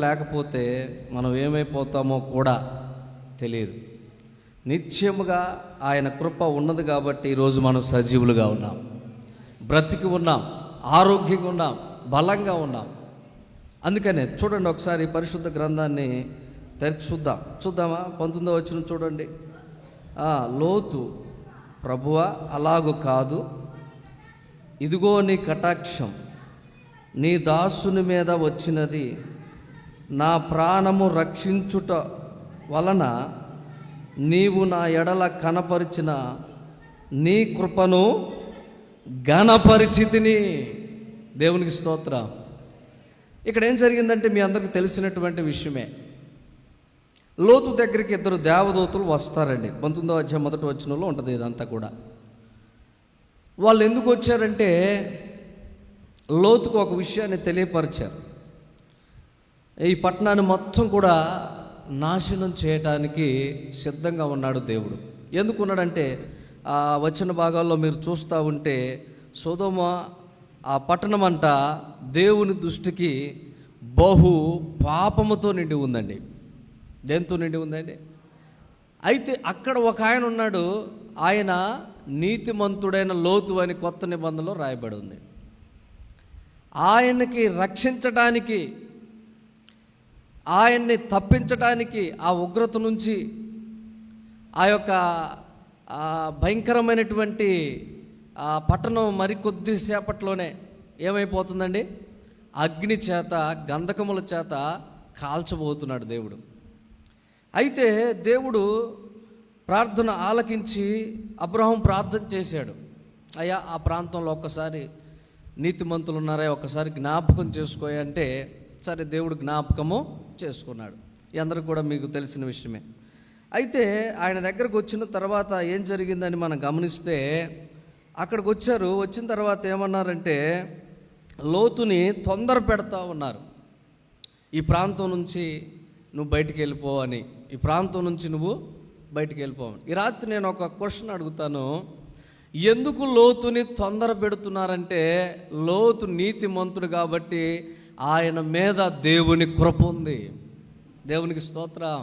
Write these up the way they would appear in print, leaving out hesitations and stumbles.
లేకపోతే మనం ఏమైపోతామో కూడా తెలియదు. నిత్యముగా ఆయన కృప ఉన్నది కాబట్టి ఈరోజు మనం సజీవులుగా ఉన్నాం, బ్రతికి ఉన్నాం, ఆరోగ్యంగా ఉన్నాం, బలంగా ఉన్నాం. అందుకనే చూడండి, ఒకసారి పరిశుద్ధ గ్రంథాన్ని తెరిచి చూద్దామా? 19వ వచనం చూడండి. లోతు, ప్రభువా అలాగు కాదు, ఇదిగో నీ కటాక్షం నీ దాసుని మీద వచ్చినది, నా ప్రాణము రక్షించుట వలన నీవు నా ఎడల కనపరిచిన నీ కృపను ఘనపరిచితిని. దేవునికి స్తోత్రం. ఇక్కడ ఏం జరిగిందంటే మీ అందరికీ తెలిసినటువంటి విషయమే. లోతు దగ్గరికి 2 దేవదూతలు వస్తారండి. 19వ అధ్యాయం 1వ వచనంలో ఉంటుంది ఇదంతా కూడా. వాళ్ళు ఎందుకు వచ్చారంటే లోతుకు ఒక విషయాన్ని తెలియపరిచారు. ఈ పట్టణాన్ని మొత్తం కూడా నాశనం చేయటానికి సిద్ధంగా ఉన్నాడు దేవుడు. ఎందుకున్నాడంటే ఆ వచన భాగాల్లో మీరు చూస్తూ ఉంటే సొదొమ ఆ పట్టణం అంట దేవుని దృష్టికి బహు పాపముతో నిండి ఉందండి. దేంతో నిండి ఉందండి? అయితే అక్కడ ఒక ఆయన ఉన్నాడు, ఆయన నీతిమంతుడైన లోతు అని కొత్త నిబంధనలో రాయబడి ఉంది. ఆయనకి రక్షించడానికి, ఆయన్ని తప్పించడానికి, ఆ ఉగ్రత నుంచి, ఆ యొక్క భయంకరమైనటువంటి ఆ పట్టణం మరికొద్ది సేపట్లోనే ఏమైపోతుందండి? అగ్ని చేత, గంధకముల చేత కాల్చబోతున్నాడు దేవుడు. అయితే దేవుడు ప్రార్థన ఆలకించి అబ్రహాం ప్రార్థన చేశాడు, అయ్యా ఆ ప్రాంతంలో ఒక్కసారి నీతిమంతులు ఉన్నారా, ఒక్కసారి జ్ఞాపకం చేసుకోయి అంటే సరే దేవుడు జ్ఞాపకము చేసుకున్నాడు. అందరూ కూడా మీకు తెలిసిన విషయమే. అయితే ఆయన దగ్గరకు వచ్చిన తర్వాత ఏం జరిగిందని మనం గమనిస్తే, అక్కడికి వచ్చారు. వచ్చిన తర్వాత ఏమన్నారంటే లోతుని తొందర పెడతా ఉన్నారు. ఈ ప్రాంతం నుంచి నువ్వు బయటికి వెళ్ళిపోవని, ఈ ప్రాంతం నుంచి నువ్వు బయటికి వెళ్ళిపోవని. ఈ రాత్రి నేను ఒక క్వశ్చన్ అడుగుతాను. ఎందుకు లోతుని తొందర పెడుతున్నారంటే లోతు నీతిమంతుడు కాబట్టి ఆయన మీద దేవుని కృప ఉంది. దేవునికి స్తోత్రం.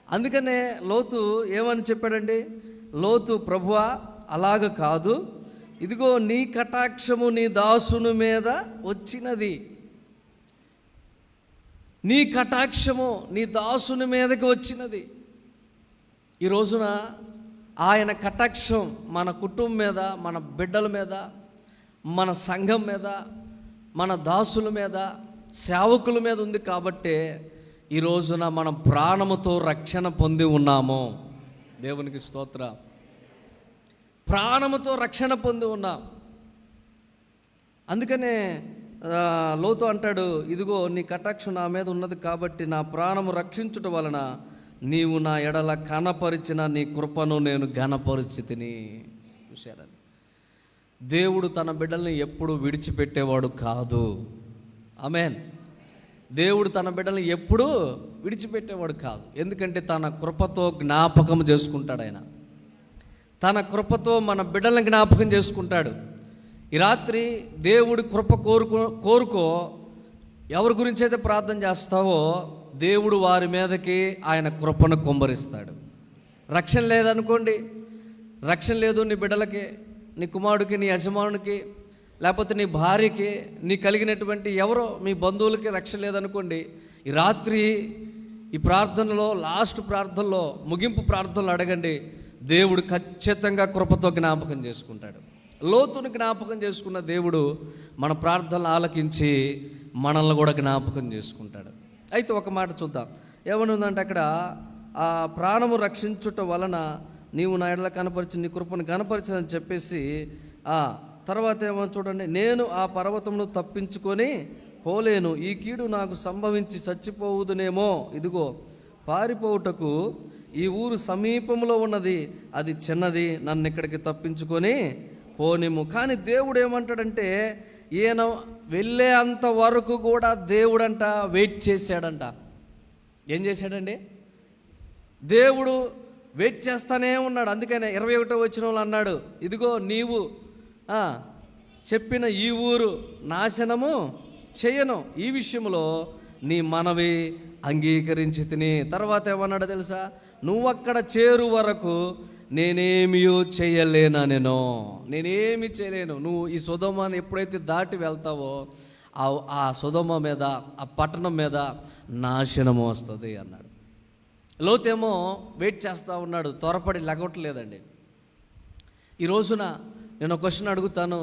అందుకనే లోతు ఏమని చెప్పాడండి? లోతు, ప్రభువా అలాగ కాదు, ఇదిగో నీ కటాక్షము నీ దాసుని మీద వచ్చినది. నీ కటాక్షము నీ దాసుని మీదకి వచ్చినది. ఈ రోజున ఆయన కటాక్షం మన కుటుంబం మీద, మన బిడ్డల మీద, మన సంఘం మీద, మన దాసుల మీద, సేవకుల మీద ఉంది కాబట్టే ఈ రోజున మనం ప్రాణముతో రక్షణ పొంది ఉన్నాము. దేవునికి స్తోత్రం. ప్రాణముతో రక్షణ పొంది ఉన్నాం. అందుకనే లోతు అంటాడు, ఇదిగో నీ కటాక్షం నా మీద ఉన్నది కాబట్టి నా ప్రాణము రక్షించుట వలన నీవు నా ఎడల కనపరిచిన నీ కృపను నేను ఘనపరిచితిని. చూశారండి, దేవుడు తన బిడ్డల్ని ఎప్పుడు విడిచిపెట్టేవాడు కాదు. ఆమేన్. దేవుడు తన బిడ్డల్ని ఎప్పుడూ విడిచిపెట్టేవాడు కాదు. ఎందుకంటే తన కృపతో జ్ఞాపకం చేసుకుంటాడు. ఆయన తన కృపతో మన బిడ్డల్ని జ్ఞాపకం చేసుకుంటాడు. ఈ రాత్రి దేవుడి కృప కోరుకో. ఎవరి గురించి అయితే ప్రార్థన చేస్తావో దేవుడు వారి మీదకి ఆయన కృపను కుమ్మరిస్తాడు. రక్షణ లేదనుకోండి, రక్షణ లేదు నీ బిడ్డలకి, నీ కుమారుడికి, నీ యజమానునికి, లేకపోతే నీ భార్యకి, నీ కలిగినటువంటి ఎవరో మీ బంధువులకి రక్షణ లేదనుకోండి, ఈ రాత్రి ఈ ప్రార్థనలో, లాస్ట్ ప్రార్థనలో, ముగింపు ప్రార్థనలో అడగండి, దేవుడు ఖచ్చితంగా కృపతో జ్ఞాపకం చేసుకుంటాడు. లోతుని జ్ఞాపకం చేసుకున్న దేవుడు మన ప్రార్థనలు ఆలకించి మనల్ని కూడా జ్ఞాపకం చేసుకుంటాడు. అయితే ఒక మాట చూద్దాం. ఏమని ఉందంటే అక్కడ, ఆ ప్రాణము రక్షించుట వలన నీవు నా ఎడల కనపరిచి నీ కృపను కనపరిచని చెప్పేసి తర్వాత ఏమో చూడండి, నేను ఆ పర్వతమును తప్పించుకొని పోలేను, ఈ కీడు నాకు సంభవించి చచ్చిపోవుదునేమో, ఇదిగో పారిపోవుటకు ఈ ఊరు సమీపంలో ఉన్నది, అది చిన్నది, నన్ను ఇక్కడికి తప్పించుకొని పోనిము. కానీ దేవుడు ఏమంటాడంటే, ఈయన వెళ్ళే అంత వరకు కూడా దేవుడంట వెయిట్ చేశాడంట. ఏం చేశాడండి? దేవుడు వెయిట్ చేస్తానే ఉన్నాడు. అందుకనే 21వ వచనంలో అన్నాడు, ఇదిగో నీవు చెప్పిన ఈ ఊరు నాశనము చేయను, ఈ విషయంలో నీ మనవి అంగీకరించి తిని. తర్వాత ఏమన్నాడో తెలుసా? నువ్వక్కడ చేరు వరకు నేనేమీ చేయలేను. నువ్వు ఈ సొదొమని ఎప్పుడైతే దాటి వెళ్తావో ఆ సొదొమ మీద, ఆ పట్టణం మీద నాశనము వస్తుంది అన్నాడు. లోతేమో వెయిట్ చేస్తూ ఉన్నాడు, త్వరపడి లెగవట్లేదండి. ఈ రోజున నేను ఒక క్వశ్చన్ అడుగుతాను.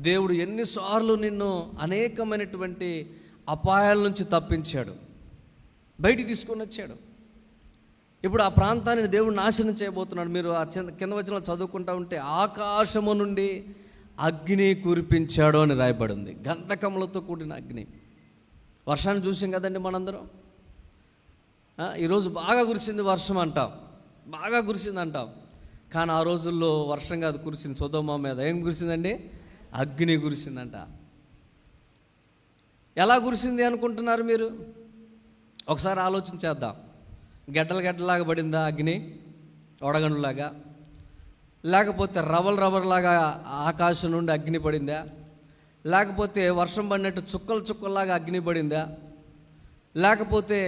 దేవుడు ఎన్నిసార్లు నిన్ను అనేకమైనటువంటి అపాయాల నుంచి తప్పించాడు, బయటికి తీసుకొని వచ్చాడు. ఇప్పుడు ఆ ప్రాంతాన్ని దేవుడు నాశనం చేయబోతున్నాడు. మీరు ఆ కింద వచనంలో చదువుకుంటా ఉంటే ఆకాశము నుండి అగ్ని కురిపించాడు అని రాయబడి ఉంది. గంధకములతో కూడిన అగ్ని. వర్షాన్ని చూసాం కదండి మనందరం. ఈరోజు బాగా కురిసింది వర్షం అంటాం, బాగా కురిసింది అంటాం. కానీ ఆ రోజుల్లో వర్షం కాదు కురిసింది, సొదొమ మీద ఏం కురిసిందండి? అగ్ని కురిసిందంట. ఎలా కురిసింది అనుకుంటున్నారు మీరు? ఒకసారి ఆలోచించేద్దాం. గడ్డలాగా పడిందా అగ్ని, వడగండులాగా? లేకపోతే రవ్వలాగా ఆకాశం నుండి అగ్ని పడిందా? లేకపోతే వర్షం పడినట్టు చుక్కలాగా అగ్ని పడిందా? లేకపోతే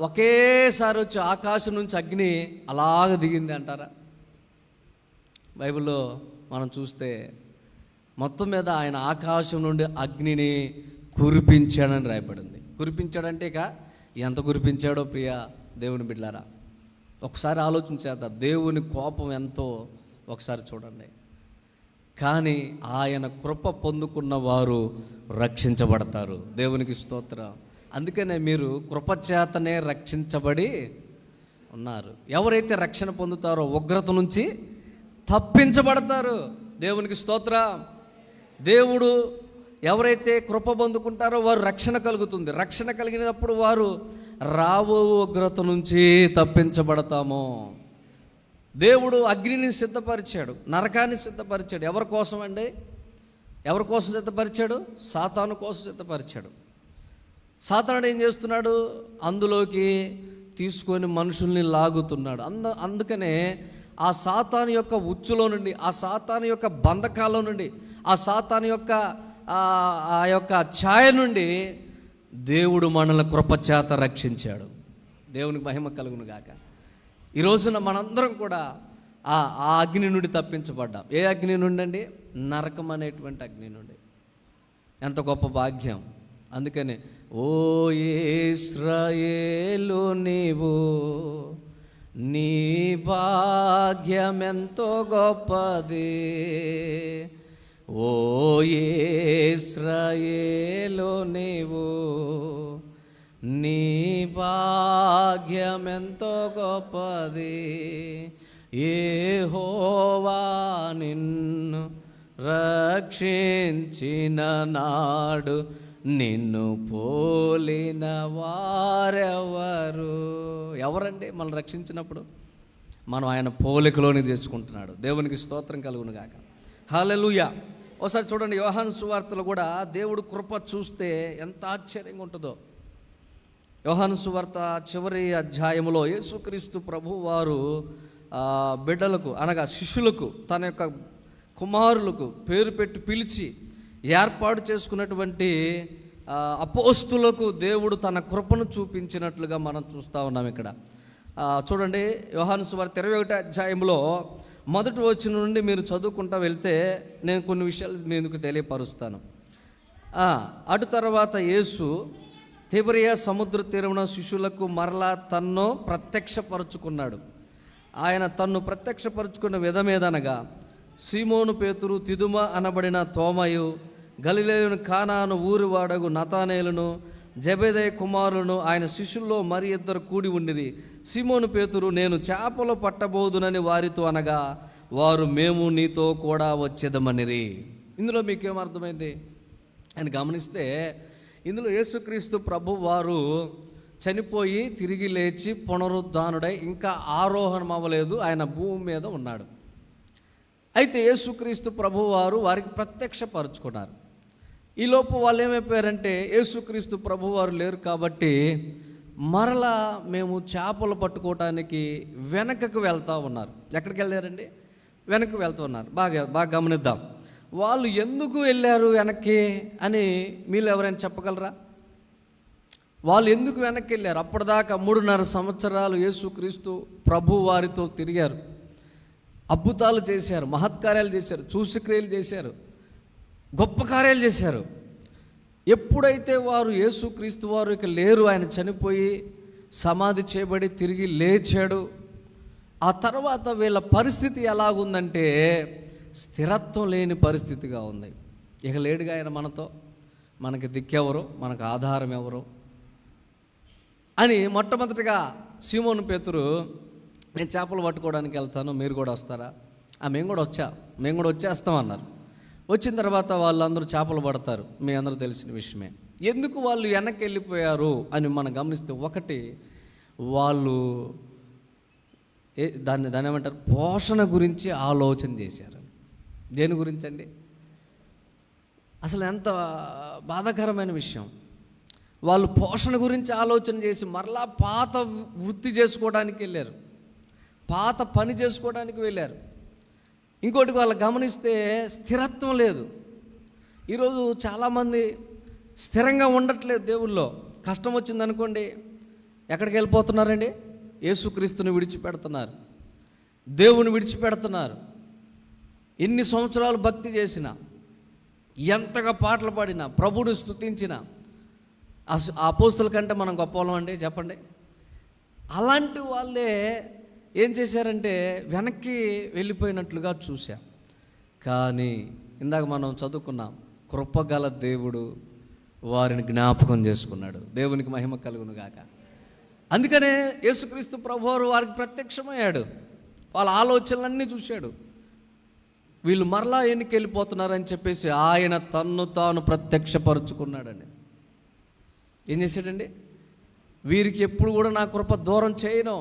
ఒకేసారి వచ్చి ఆకాశం నుంచి అగ్ని అలాగ దిగింది అంటారా? బైబిల్లో మనం చూస్తే మొత్తం మీద ఆయన ఆకాశం నుండి అగ్నిని కురిపించాడని రాయబడింది. కురిపించాడంటే ఇక ఎంత కురిపించాడో ప్రియ దేవుని బిడ్డలారా, ఒకసారి ఆలోచించేద్దాం. దేవుని కోపం ఎంతో ఒకసారి చూడండి. కానీ ఆయన కృప పొందుకున్న వారు రక్షించబడతారు. దేవునికి స్తోత్రం. అందుకనే మీరు కృపచేతనే రక్షించబడి ఉన్నారు. ఎవరైతే రక్షణ పొందుతారో ఉగ్రత నుంచి తప్పించబడతారు. దేవునికి స్తోత్రం. దేవుడు ఎవరైతే కృప పొందుకుంటారో వారు రక్షణ కలుగుతుంది. రక్షణ కలిగినప్పుడు వారు రాబో ఉగ్రత నుంచి తప్పించబడతాము. దేవుడు అగ్నిని సిద్ధపరిచాడు, నరకాన్ని సిద్ధపరిచాడు. ఎవరి కోసం అండి? ఎవరి కోసం సిద్ధపరిచాడు? సాతాను కోసం సిద్ధపరిచాడు. సాతానుడు ఏం చేస్తున్నాడు? అందులోకి తీసుకొని మనుషుల్ని లాగుతున్నాడు. అందుకనే ఆ సాతాను యొక్క ఉచ్చులో నుండి, ఆ సాతాను యొక్క బంధకాల నుండి, ఆ సాతాను యొక్క ఆ యొక్క ఛాయ నుండి దేవుడు మనల్ని కృపచేత రక్షించాడు. దేవునికి మహిమ కలుగును గాక. ఈ రోజున మనందరం కూడా ఆ అగ్ని నుండి తప్పించబడ్డాం. ఏ అగ్ని నుండి అండి? నరకం అనేటువంటి అగ్ని నుండి. ఎంత గొప్ప భాగ్యం. అందుకని ఓ ఇశ్రాయేలు నీవు, నీ భాగ్యమెంతో గొప్పది. ఓ ఇశ్రాయేలు నీవు, నీ భాగ్యమెంతో గొప్పది. యెహోవా నిన్ను రక్షించిన నాడు నిన్ను పోలిన వారెవరు? ఎవరండి మనం రక్షించినప్పుడు? మనం ఆయన పోలికలోని తెచ్చుకుంటున్నాడు. దేవునికి స్తోత్రం కలుగును గాక. హల్లెలూయా. ఒకసారి చూడండి, యోహాను సువార్తలో కూడా దేవుడు కృప చూస్తే ఎంత ఆశ్చర్యంగా ఉంటుందో. యోహాను సువార్త చివరి అధ్యాయంలో యేసుక్రీస్తు ప్రభువు వారు బిడ్డలకు అనగా శిష్యులకు, తన యొక్క కుమారులకు పేరు పెట్టి పిలిచి ఏర్పాటు చేసుకున్నటువంటి అపోస్తులకు దేవుడు తన కృపను చూపించినట్లుగా మనం చూస్తూ ఉన్నాం. ఇక్కడ చూడండి, యోహాను సువార్త 21వ అధ్యాయంలో మొదటి వచనం నుండి మీరు చదువుకుంటూ వెళ్తే నేను కొన్ని విషయాలు మీకు తెలియపరుస్తాను. అటు తర్వాత యేసు తిబెరియా సముద్ర తీరమున శిష్యులకు మరలా తన్ను ప్రత్యక్షపరుచుకున్నాడు. ఆయన తన్ను ప్రత్యక్షపరుచుకున్న విధమేదనగా, సీమోను పేతురు, తిదుమ అనబడిన తోమయు, గలిలయుని కానాను ఊరివాడగు నతానేలును, జెబెదయి కుమారులను ఆయన శిష్యుల్లో మరి ఇద్దరు కూడి ఉండిరి. సీమోను పేతురు, నేను చేపలు పట్టబోదునని వారితో అనగా, వారు మేము నీతో కూడా వచ్చేదమనిరి. ఇందులో మీకేమర్థమైంది అని గమనిస్తే, ఇందులో యేసుక్రీస్తు ప్రభు వారు చనిపోయి తిరిగి లేచి పునరుద్ధానుడై ఇంకా ఆరోహణం అవ్వలేదు, ఆయన భూమి మీద ఉన్నాడు. అయితే యేసుక్రీస్తు ప్రభు వారు వారికి ప్రత్యక్షపరుచుకున్నారు. ఈలోపు వాళ్ళు ఏమైపోయారంటే, యేసుక్రీస్తు ప్రభు వారు లేరు కాబట్టి మరలా మేము చేపలు పట్టుకోవటానికి వెనకకు వెళ్తూ ఉన్నారు. ఎక్కడికి వెళ్ళారండి? వెనక్కి వెళ్తూ ఉన్నారు. బాగా గమనిద్దాం. వాళ్ళు ఎందుకు వెళ్ళారు వెనక్కి అని మీరు ఎవరైనా చెప్పగలరా? వాళ్ళు ఎందుకు వెనక్కి వెళ్ళారు? అప్పటిదాకా 3.5 సంవత్సరాలు యేసుక్రీస్తు ప్రభు వారితో తిరిగారు, అద్భుతాలు చేశారు, మహత్కార్యాలు చేశారు, సూచక్రియలు చేశారు, గొప్ప కార్యాలు చేశారు. ఎప్పుడైతే వారు యేసుక్రీస్తు వారు ఇక లేరు, ఆయన చనిపోయి సమాధి చేయబడి తిరిగి లేచాడు, ఆ తర్వాత వీళ్ళ పరిస్థితి ఎలాగుందంటే స్థిరత్వం లేని పరిస్థితిగా ఉంది. ఇక లేడుగా ఆయన మనతో, మనకి దిక్కెవరు, మనకు ఆధారం ఎవరు అని మొట్టమొదటిగా సీమోను పేతురు, నేను చేపలు పట్టుకోవడానికి వెళ్తాను, మీరు కూడా వస్తారా? మేము కూడా వచ్చేస్తామన్నారు. వచ్చిన తర్వాత వాళ్ళందరూ చేపలు పడతారు, మీ అందరూ తెలిసిన విషయమే. ఎందుకు వాళ్ళు వెనక్కి వెళ్ళిపోయారు అని మనం గమనిస్తే, ఒకటి వాళ్ళు దాన్ని ఏమంటారు, పోషణ గురించి ఆలోచన చేశారు. దేని గురించి అండి? అసలు ఎంత బాధాకరమైన విషయం. వాళ్ళు పోషణ గురించి ఆలోచన చేసి మరలా పాత వృత్తి చేసుకోవడానికి వెళ్ళారు, పాత పని చేసుకోవడానికి వెళ్ళారు. ఇంకోటి వాళ్ళు గమనిస్తే స్థిరత్వం లేదు. ఈరోజు చాలామంది స్థిరంగా ఉండట్లేదు దేవుల్లో. కష్టం వచ్చిందనుకోండి, ఎక్కడికి వెళ్ళిపోతున్నారండి? యేసుక్రీస్తుని విడిచిపెడుతున్నారు, దేవుని విడిచిపెడుతున్నారు. ఎన్ని సంవత్సరాలు భక్తి చేసినా, ఎంతగా పాటలు పాడినా, ప్రభువుని స్తుతించినా, ఆ అపోస్తుల కంటే మనం గొప్పవాళ్ళం అండి చెప్పండి. అలాంటి వాళ్ళే ఏం చేశారంటే వెనక్కి వెళ్ళిపోయినట్లుగా చూశాం. కానీ ఇందాక మనం చదువుకున్నాం, కృపగల దేవుడు వారిని జ్ఞాపకం చేసుకున్నాడు. దేవునికి మహిమ కలుగును గాక. అందుకనే యేసుక్రీస్తు ప్రభువారు వారికి ప్రత్యక్షమయ్యాడు, వాళ్ళ ఆలోచనలన్నీ చూశాడు. వీళ్ళు మరలా ఎన్నికి వెళ్ళిపోతున్నారని చెప్పేసి ఆయన తన్ను తాను ప్రత్యక్షపరుచుకున్నాడండి. ఏం చేశాడండి? వీరికి ఎప్పుడు కూడా నా కృప దూరం చేయను,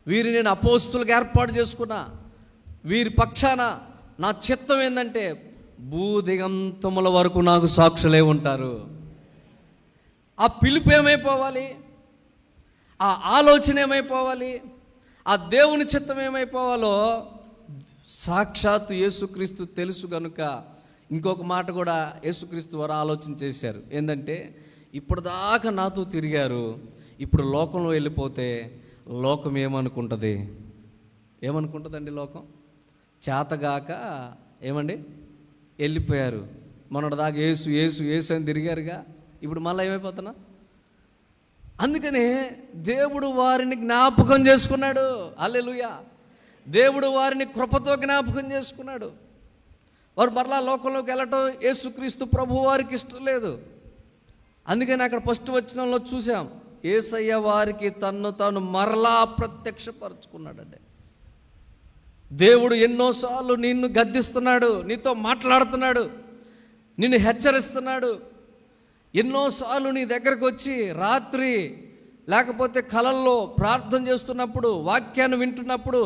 వీరి నేను అపోస్తులకు ఏర్పాటు చేసుకున్నా, వీరి పక్షాన నా చిత్తం ఏంటంటే భూదిగంతముల వరకు నాకు సాక్షులే ఉంటారు. ఆ పిలుపు ఏమైపోవాలి, ఆ ఆలోచన ఏమైపోవాలి, ఆ దేవుని చిత్తం ఏమైపోవాలో సాక్షాత్తు యేసుక్రీస్తు తెలుసు కనుక ఇంకొక మాట కూడా యేసుక్రీస్తు వారు ఆలోచన చేశారు. ఏంటంటే, ఇప్పుడు దాకా నాతో తిరిగారు, ఇప్పుడు లోకంలో వెళ్ళిపోతే లోకం ఏమనుకుంటుందండి? లోకం చేతగాక ఏమండి వెళ్ళిపోయారు. మొన్నటిదాకా యేసు యేసు యేసు అని తిరిగారుగా, ఇప్పుడు మళ్ళీ ఏమైపోతున్నా? అందుకనే దేవుడు వారిని జ్ఞాపకం చేసుకున్నాడు. హల్లెలూయా. దేవుడు వారిని కృపతో జ్ఞాపకం చేసుకున్నాడు. వారు మరలా లోకంలోకి వెళ్ళటం యేసుక్రీస్తు ప్రభు వారికి ఇష్టం లేదు. అందుకని అక్కడ ఫస్ట్ వచనంలో చూసాం, యేసయ్య వారికి తన్ను తాను మరలా ప్రత్యక్షపరుచుకున్నాడండి. దేవుడు ఎన్నోసార్లు నిన్ను గద్దిస్తున్నాడు, నీతో మాట్లాడుతున్నాడు, నిన్ను హెచ్చరిస్తున్నాడు. ఎన్నోసార్లు నీ దగ్గరకు వచ్చి రాత్రి లేకపోతే కలల్లో ప్రార్థన చేస్తున్నప్పుడు, వాక్యాన్ని వింటున్నప్పుడు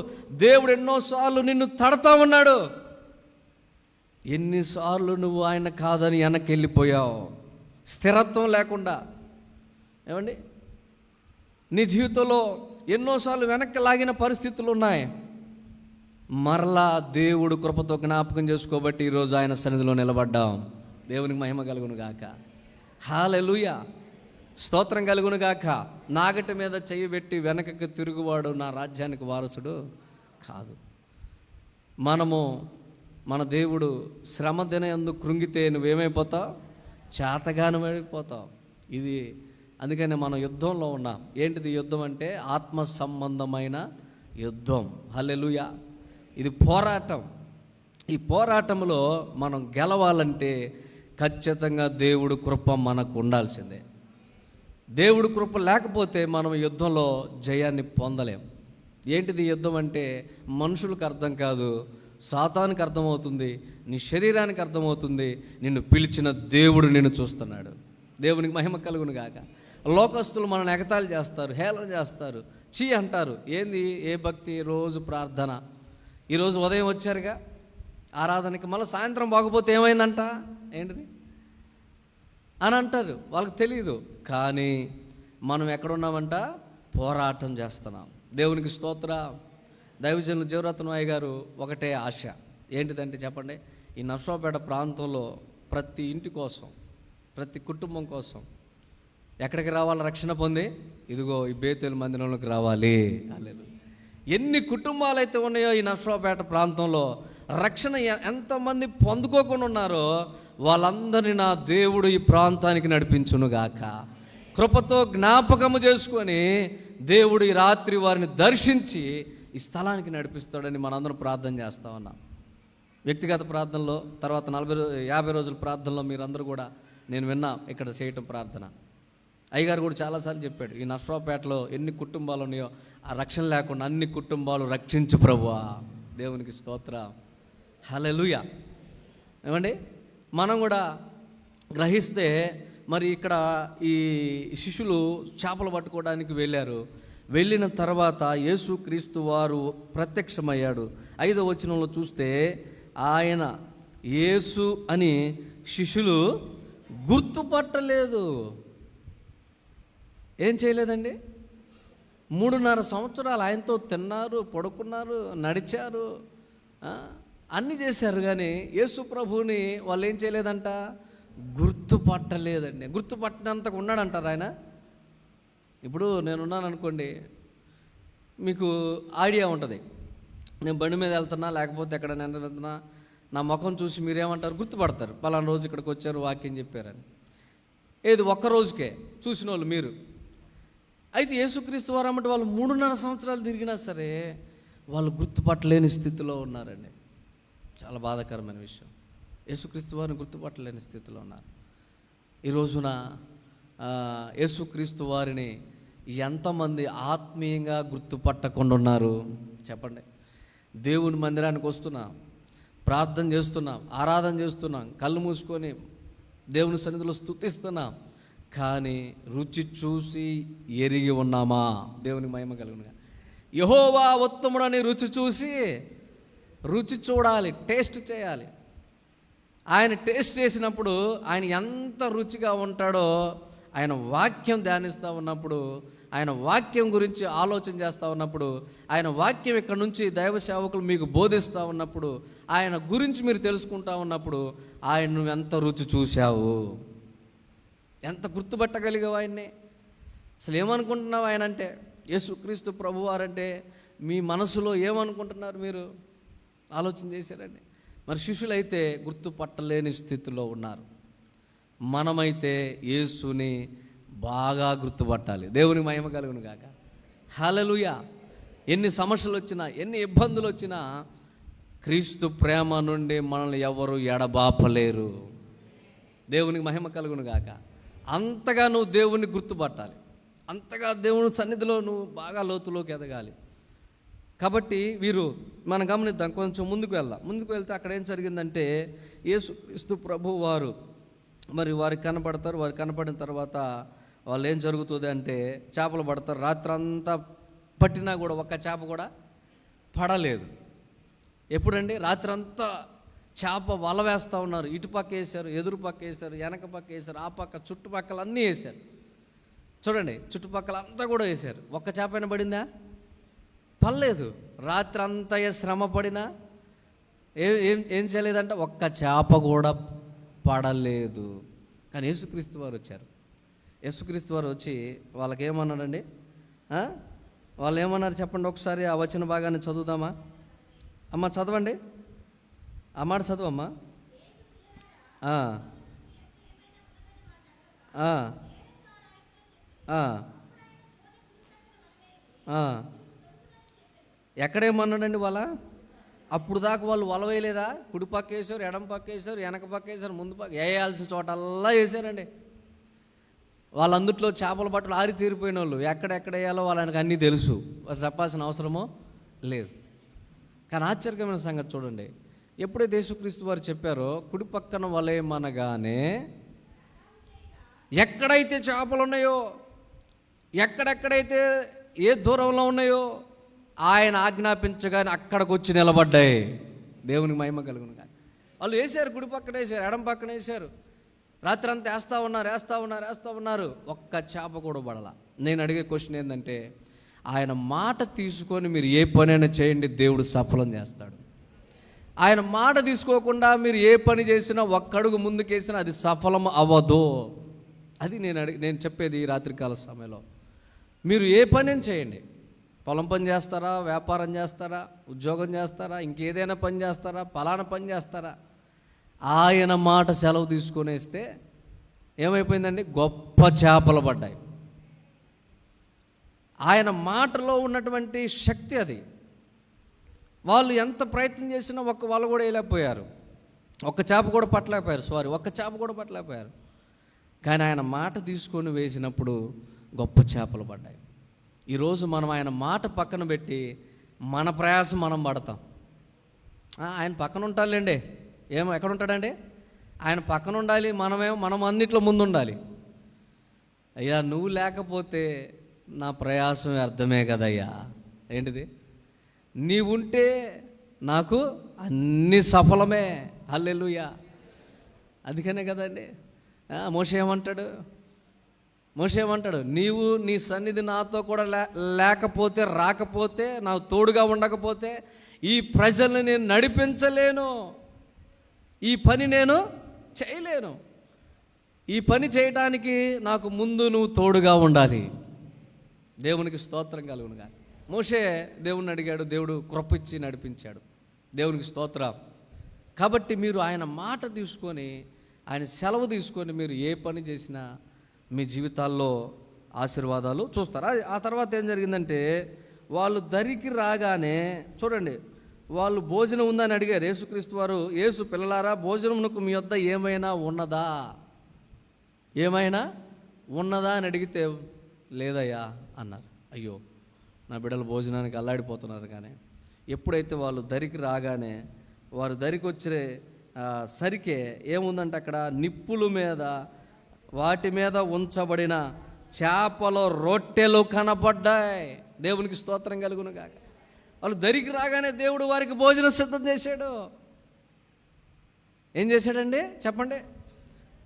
దేవుడు ఎన్నోసార్లు నిన్ను తడతా ఉన్నాడు. ఎన్నిసార్లు నువ్వు ఆయన కాదని వెనక్కి వెళ్ళిపోయావు, స్థిరత్వం లేకుండా. ఏమండి, నీ జీవితంలో ఎన్నోసార్లు వెనక్కి లాగిన పరిస్థితులు ఉన్నాయి. మరలా దేవుడు కృపతో జ్ఞాపకం చేసుకోబట్టి ఈరోజు ఆయన సన్నిధిలో నిలబడ్డాం. దేవునికి మహిమ కలుగును గాక. హల్లెలూయా. స్తోత్రం కలుగును గాక. నాగటి మీద చెయ్యి పెట్టి వెనకకి తిరుగువాడు నా రాజ్యానికి వారసుడు కాదు. మన దేవుడు శ్రమ దినయందు కృంగితే నువ్వేమైపోతావు? చేతగాను వెళ్ళిపోతావు. ఇది అందుకని మనం యుద్ధంలో ఉన్నాం. ఏంటిది యుద్ధం అంటే? ఆత్మ సంబంధమైన యుద్ధం. హల్లెలూయా. ఇది పోరాటం. ఈ పోరాటంలో మనం గెలవాలంటే ఖచ్చితంగా దేవుడు కృప మనకు ఉండాల్సిందే. దేవుడు కృప లేకపోతే మనం యుద్ధంలో జయాన్ని పొందలేం. ఏంటిది యుద్ధం అంటే? మనుషులకు అర్థం కాదు, సాతానికి అర్థమవుతుంది, నీ శరీరానికి అర్థమవుతుంది. నిన్ను పిలిచిన దేవుడు నిన్ను చూస్తున్నాడు. దేవునికి మహిమ కలుగును గాక. లోకస్తులు మనల్ని ఎగతాళి చేస్తారు, హేళన చేస్తారు, చీ అంటారు. ఏంది ఏ భక్తి, రోజు ప్రార్థన, ఈరోజు ఉదయం వచ్చారుగా ఆరాధనకి, మళ్ళీ సాయంత్రం బాగపోతే ఏమైందంట, ఏంటిది అని అంటారు. వాళ్ళకి తెలియదు. కానీ మనం ఎక్కడున్నామంట? పోరాటం చేస్తున్నాం. దేవునికి స్తోత్ర. దైవజనులు జీవరత్నమయ్య గారు ఒకటే ఆశ. ఏంటిదంటే చెప్పండి, ఈ నర్సరావుపేట ప్రాంతంలో ప్రతి ఇంటి కోసం, ప్రతి కుటుంబం కోసం ఎక్కడికి రావాలి రక్షణ పొంది? ఇదిగో ఈ బేతేలు మందిరంలోకి రావాలి. హల్లెలూయా. ఎన్ని కుటుంబాలు అయితే ఉన్నాయో ఈ నర్సరావుపేట ప్రాంతంలో, రక్షణ ఎంతమంది పొందుకోకుండా ఉన్నారో వాళ్ళందరినీ నా దేవుడు ఈ ప్రాంతానికి నడిపించునుగాక. కృపతో జ్ఞాపకము చేసుకొని దేవుడు ఈ రాత్రి వారిని దర్శించి ఈ స్థలానికి నడిపిస్తాడని మనందరం ప్రార్థన చేస్తా ఉన్నాం. వ్యక్తిగత ప్రార్థనలో, తర్వాత 50 రోజుల ప్రార్థనలో మీరందరూ కూడా నేను విన్నా ఇక్కడ చేయటం ప్రార్థన. అయ్యగారు కూడా చాలాసార్లు చెప్పాడు, ఈ నర్సరావుపేటలో ఎన్ని కుటుంబాలు ఉన్నాయో ఆ రక్షణ లేకుండా అన్ని కుటుంబాలు రక్షించు ప్రభువా. దేవునికి స్తోత్రం. హల్లెలూయా. ఏమండి, మనం కూడా గ్రహిస్తే మరి ఇక్కడ ఈ శిష్యులు చేపలు పట్టుకోవడానికి వెళ్ళారు. వెళ్ళిన తర్వాత యేసుక్రీస్తు వారు ప్రత్యక్షమయ్యాడు. 5వ వచనంలో చూస్తే ఆయన యేసు అని శిష్యులు గుర్తుపట్టలేదు. ఏం చేయలేదండి? 3.5 సంవత్సరాలు ఆయనతో తిన్నారు, పడుకున్నారు, నడిచారు, అన్నీ చేశారు. కానీ యేసు ప్రభువుని వాళ్ళు ఏం చేయలేదంట? గుర్తుపట్టలేదండి. గుర్తుపట్టినంతగా ఉన్నాడంటారు ఆయన. ఇప్పుడు నేనున్నాను అనుకోండి, మీకు ఐడియా ఉంటుంది. నేను బండి మీద వెళ్తున్నా, లేకపోతే ఎక్కడ నేను వెళ్తున్నా, నా ముఖం చూసి మీరేమంటారు? గుర్తుపడతారు. పలానా రోజు ఇక్కడికి వచ్చారు, వాక్యం చెప్పారని. ఏది ఒక్క రోజుకే చూసిన వాళ్ళు మీరు. అయితే యేసుక్రీస్తు వారు అమ్మటి వాళ్ళు 3.5 సంవత్సరాలు తిరిగినా సరే వాళ్ళు గుర్తుపట్టలేని స్థితిలో ఉన్నారండి. చాలా బాధాకరమైన విషయం. యేసుక్రీస్తు వారిని గుర్తుపట్టలేని స్థితిలో ఉన్నారు. ఈ రోజున యేసుక్రీస్తు వారిని ఎంతమంది ఆత్మీయంగా గుర్తుపట్టకుండా ఉన్నారు చెప్పండి? దేవుని మందిరానికి వస్తున్నాం, ప్రార్థన చేస్తున్నాం, ఆరాధన చేస్తున్నాం, కళ్ళు మూసుకొని దేవుని సన్నిధిలో స్తుతిస్తున్నాం, కానీ రుచి చూసి ఎరిగి ఉన్నామా? దేవుని మహిమ కలుగునుగా. యెహోవా ఉత్తముడని రుచి చూడాలి, టేస్ట్ చేయాలి. ఆయన టేస్ట్ చేసినప్పుడు ఆయన ఎంత రుచిగా ఉంటాడో, ఆయన వాక్యం ధ్యానిస్తూ ఉన్నప్పుడు, ఆయన వాక్యం గురించి ఆలోచన చేస్తూ ఉన్నప్పుడు, ఆయన వాక్యం ఇక్కడ నుంచి దైవ సేవకులు మీకు బోధిస్తూ ఉన్నప్పుడు, ఆయన గురించి మీరు తెలుసుకుంటూ ఉన్నప్పుడు, ఆయన నువ్వు ఎంత రుచి చూశావు, ఎంత గుర్తుపట్టగలిగావు ఆయన్ని? అసలు ఏమనుకుంటున్నావు ఆయన అంటే? యేసుక్రీస్తు ప్రభువారంటే మీ మనసులో ఏమనుకుంటున్నారు మీరు? ఆలోచన చేశారండి. మరి శిష్యులైతే గుర్తుపట్టలేని స్థితిలో ఉన్నారు. మనమైతే యేసుని బాగా గుర్తుపట్టాలి. దేవుని మహిమ కలుగును గాక. హల్లెలూయా. ఎన్ని సమస్యలు వచ్చినా, ఎన్ని ఇబ్బందులు వచ్చినా, క్రీస్తు ప్రేమ నుండి మనల్ని ఎవరు ఎడబాపలేరు. దేవునికి మహిమ కలుగును గాక. అంతగా నువ్వు దేవుణ్ణి గుర్తుపట్టాలి, అంతగా దేవుని సన్నిధిలో నువ్వు బాగా లోతులోకి ఎదగాలి. కాబట్టి వీరు మనం గమనిద్దాం, కొంచెం ముందుకు వెళ్తే అక్కడ ఏం జరిగిందంటే, యేసుక్రీస్తు ప్రభు వారు మరి వారికి కనపడతారు. వారికి కనపడిన తర్వాత వాళ్ళు ఏం జరుగుతుంది అంటే, చేపలు పడతారు. రాత్రంతా పట్టినా కూడా ఒక్క చేప కూడా పడలేదు. ఎప్పుడండి? రాత్రంతా చేప వల వేస్తూ ఉన్నారు. ఇటు పక్క వేశారు, ఎదురు పక్క వేశారు, వెనక పక్క వేశారు, ఆ పక్క చుట్టుపక్కల అన్నీ వేశారు. చూడండి, చుట్టుపక్కల అంతా కూడా వేశారు. ఒక్క చేప అయినా పడిందా? పడలేదు. రాత్రి అంతా శ్రమ పడినా ఏం చేయలేదంట, ఒక్క చేప కూడా పడలేదు. కానీ యేసుక్రీస్తు వారు వచ్చారు. యేసుక్రీస్తు వారు వచ్చి వాళ్ళకి ఏమన్నాడండి? వాళ్ళు ఏమన్నారు చెప్పండి ఒకసారి. ఆ వచన భాగాన్ని చదువుదామా? అమ్మ చదవండి, ఆ మాట చదువమ్మా. ఎక్కడేమన్నాడండి వాళ్ళ? అప్పుడు దాకా వాళ్ళు వల వేయలేదా? కుడి పక్క వేసారు, ఎడం పక్క వేసారు, వెనక పక్క వేసారు, ముందు పక్క వేయాల్సిన చోటల్లా వేసారండి. వాళ్ళందుట్లో చేపల బట్టలు ఆరి తీరిపోయిన వాళ్ళు, ఎక్కడెక్కడ వేయాలో వాళ్ళకి అన్నీ తెలుసు, చెప్పాల్సిన అవసరమో లేదు. కానీ ఆశ్చర్యకరమైన సంగతి చూడండి, ఎప్పుడైతే యేసుక్రీస్తు వారు చెప్పారో కుడి పక్కన వలేమనగానే ఎక్కడైతే చేపలు ఉన్నాయో, ఎక్కడెక్కడైతే ఏ దూరంలో ఉన్నాయో ఆయన ఆజ్ఞాపించగానే అక్కడికి వచ్చి నిలబడ్డాయి. దేవునికి మహిమ కలుగును. వాళ్ళు వేశారు, కుడి పక్కన వేశారు, ఎడం పక్కన వేశారు, రాత్రి అంతా వేస్తూ ఉన్నారు, ఒక్క చేప కూడా పడలా. నేను అడిగే క్వశ్చన్ ఏంటంటే, ఆయన మాట తీసుకొని మీరు ఏ పనైనా చేయండి, దేవుడు సఫలం చేస్తాడు. ఆయన మాట తీసుకోకుండా మీరు ఏ పని చేసినా, ఒక్కడుగు ముందుకేసినా అది సఫలం అవ్వదు. అది నేను చెప్పేది ఈ రాత్రికాల సమయంలో. మీరు ఏ పని చేయండి, పొలం పని చేస్తారా, వ్యాపారం చేస్తారా, ఉద్యోగం చేస్తారా, ఇంకేదైనా పని చేస్తారా, పలానా పని చేస్తారా, ఆయన మాట సెలవు తీసుకొనేస్తే ఏమైపోయిందండి? గొప్ప చేపలు పడ్డాయి. ఆయన మాటలో ఉన్నటువంటి శక్తి అది. వాళ్ళు ఎంత ప్రయత్నం చేసినా వాళ్ళు కూడా వేయలేకపోయారు, ఒక్క చేప కూడా పట్టలేకపోయారు. కానీ ఆయన మాట తీసుకొని వేసినప్పుడు గొప్ప చేపలు పడ్డాయి. ఈరోజు మనం ఆయన మాట పక్కన పెట్టి మన ప్రయాసం మనం పడతాం. ఆయన పక్కన ఉంటాడులేండి, ఎక్కడ ఉంటాడండి? ఆయన పక్కన ఉండాలి, మనం అన్నిట్లో ముందు ఉండాలి. అయ్యా నువ్వు లేకపోతే నా ప్రయాసం అర్థమే కదయ్యా. ఏంటిది? నీవుంటే నాకు అన్ని సఫలమే. హల్లెలూయా. అందుకనే కదండి మోషే ఏమంటాడు? నీవు నీ సన్నిధి నాతో కూడా లేకపోతే, రాకపోతే, నాకు తోడుగా ఉండకపోతే ఈ ప్రజల్ని నేను నడిపించలేను, ఈ పని నేను చేయలేను. ఈ పని చేయడానికి నాకు ముందు నువ్వు తోడుగా ఉండాలి. దేవునికి స్తోత్రం కలుగునుగా. మోషే దేవుణ్ణి అడిగాడు, దేవుడు కృప ఇచ్చి నడిపించాడు. దేవునికి స్తోత్రం. కాబట్టి మీరు ఆయన మాట తీసుకొని, ఆయన సెలవు తీసుకొని మీరు ఏ పని చేసినా మీ జీవితాల్లో ఆశీర్వాదాలు చూస్తారు. ఆ తర్వాత ఏం జరిగిందంటే, వాళ్ళు దరికి రాగానే చూడండి, వాళ్ళు భోజనం ఉందని అడిగారు. యేసుక్రీస్తు వారు, యేసు పిల్లలారా భోజనమునకు మీ వద్ద ఏమైనా ఉన్నదా అని అడిగితే లేదయ్యా అన్నారు. అయ్యో, నా బిడ్డలు భోజనానికి అల్లాడిపోతున్నారు. కానీ ఎప్పుడైతే వాళ్ళు దరికి రాగానే, వారు దరికి వచ్చే సరికే ఏముందంటే అక్కడ నిప్పుల మీద, వాటి మీద ఉంచబడిన చేపల రొట్టెలు కనపడ్డాయి. దేవునికి స్తోత్రం కలుగును గాక. వాళ్ళు దరికి రాగానే దేవుడు వారికి భోజనం సిద్ధం చేశాడు. ఏం చేశాడండి చెప్పండి?